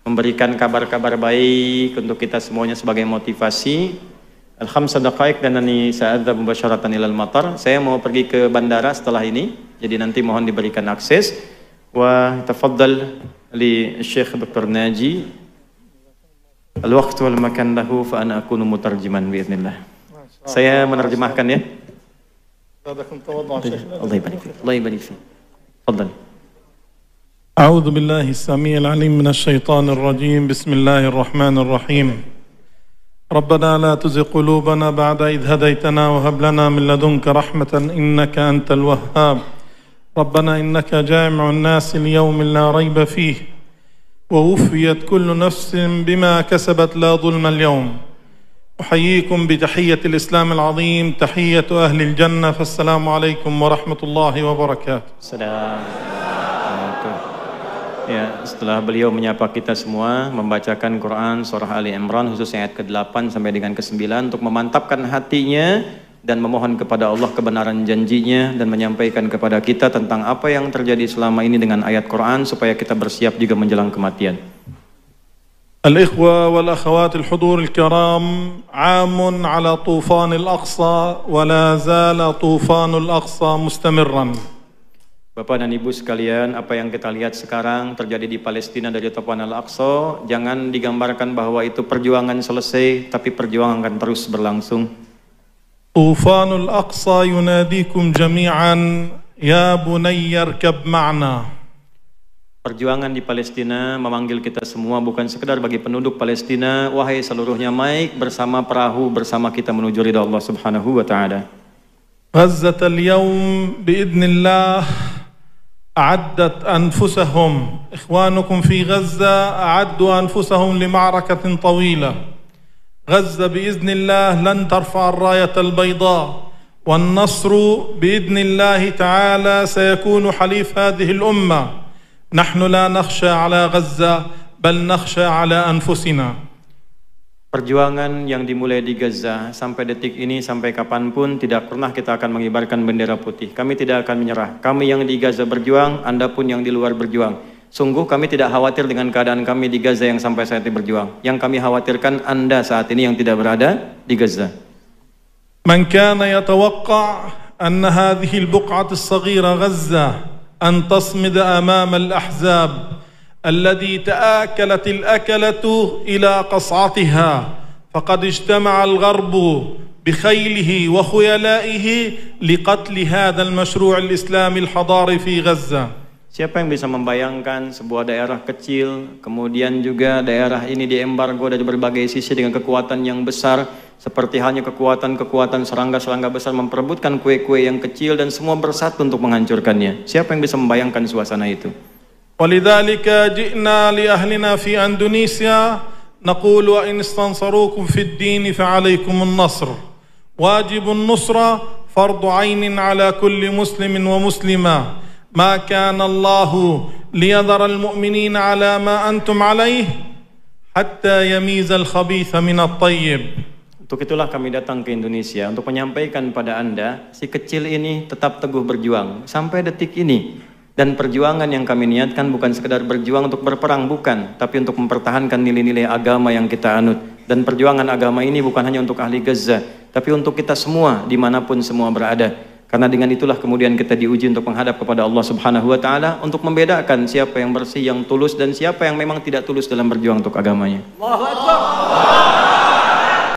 memberikan kabar-kabar baik untuk kita semuanya sebagai motivasi. Al-5 daqaiq dan nani sa'adza mubasyaratan ilal matar. Saya mau pergi ke bandara setelah ini, jadi nanti mohon diberikan akses. Wa tafaddal li Syekh Dr. Naji al-waqt wal makan lahu fa ana akunu mutarjiman biiznillah. Saya menerjemahkan ya. Allah ibarik fik. Allah ibarik fik. Tafadhal. أعوذ بالله السميع العليم من الشيطان الرجيم بسم الله الرحمن الرحيم ربنا لا تزغ قلوبنا بعد إذ هديتنا وهب لنا من لدنك رحمة إنك أنت الوهاب ربنا إنك جامع الناس ليوم لا ريب فيه ووفيت كل نفس بما كسبت لا ظلم اليوم أحييكم بتحية الإسلام العظيم تحية أهل الجنة فالسلام عليكم ورحمة الله وبركاته. Salam. Ya, setelah beliau menyapa kita semua, membacakan Quran surah Ali Imran khususnya ayat ke-8 sampai dengan ke-9 untuk memantapkan hatinya dan memohon kepada Allah kebenaran janjinya dan menyampaikan kepada kita tentang apa yang terjadi selama ini dengan ayat Quran supaya kita bersiap juga menjelang kematian. الإخوة والأخوات الحضور الكرام عام على طوفان الأقصى ولا زال طوفان الأقصى مستمرا. Bapak dan Ibu sekalian, apa yang kita lihat sekarang terjadi di Palestina dari Tufan Al-Aqsa, jangan digambarkan bahwa itu perjuangan selesai, tapi perjuangan akan terus berlangsung. طوفان الأقصى يناديكم جميعا يا بني اركب معنا. Perjuangan di Palestina memanggil kita semua, bukan sekedar bagi penduduk Palestina, wahai seluruhnya, naik bersama perahu bersama kita menuju ridha Allah Subhanahu wa taala. غزة اليوم بإذن الله أعدت أنفسهم إخوانكم في غزة أعدوا أنفسهم لمعركة طويلة. غزة بإذن الله لن ترفع الراية البيضاء والنصر بإذن الله تعالى سيكون حليف هذه الأمة. نحن لا نخشى على غزة بل نخشى على أنفسنا. Perjuangan yang dimulai di Gaza sampai detik ini, sampai kapanpun tidak pernah kita akan mengibarkan bendera putih. Kami tidak akan menyerah. Kami yang di Gaza berjuang, Anda pun yang di luar berjuang. Sungguh kami tidak khawatir dengan keadaan kami di Gaza yang sampai saat ini berjuang. Yang kami khawatirkan Anda saat ini yang tidak berada di Gaza. من كان يتوقع أن هذه البقعة الصغيرة غزة أن تصمد أمام الأحزاب الذي تآكلت الأكلة إلى قصعتها فقد اجتمع الغرب بخيله وخيلائه لقتل هذا المشروع الإسلامي الحضاري في غزة. Siapa yang bisa membayangkan sebuah daerah kecil, kemudian juga daerah ini diembargo dari berbagai sisi dengan kekuatan yang besar, seperti halnya kekuatan-kekuatan serangga-serangga besar memperebutkan kue-kue yang kecil dan semua bersatu untuk menghancurkannya. Siapa yang bisa membayangkan suasana itu? ولذلك جئنا لأهلنا في أندونيسيا نقول وإن استنصروكم في الدين فعليكم النصر واجب النصرة فرض عين على كل مسلم ومسلمة ما كان الله ليذر المؤمنين على ما أنتم عليه حتى يميز الخبيث من الطيب. Untuk itulah kami datang ke Indonesia untuk menyampaikan pada Anda, si kecil ini tetap teguh berjuang sampai detik ini. Dan perjuangan yang kami niatkan bukan sekedar berjuang untuk berperang, bukan, tapi untuk mempertahankan nilai-nilai agama yang kita anut. Dan perjuangan agama ini bukan hanya untuk ahli Gaza, tapi untuk kita semua dimanapun semua berada. Karena dengan itulah kemudian kita diuji untuk menghadap kepada Allah Subhanahu wa Ta'ala, untuk membedakan siapa yang bersih, yang tulus, dan siapa yang memang tidak tulus dalam berjuang untuk agamanya. Allahu Akbar.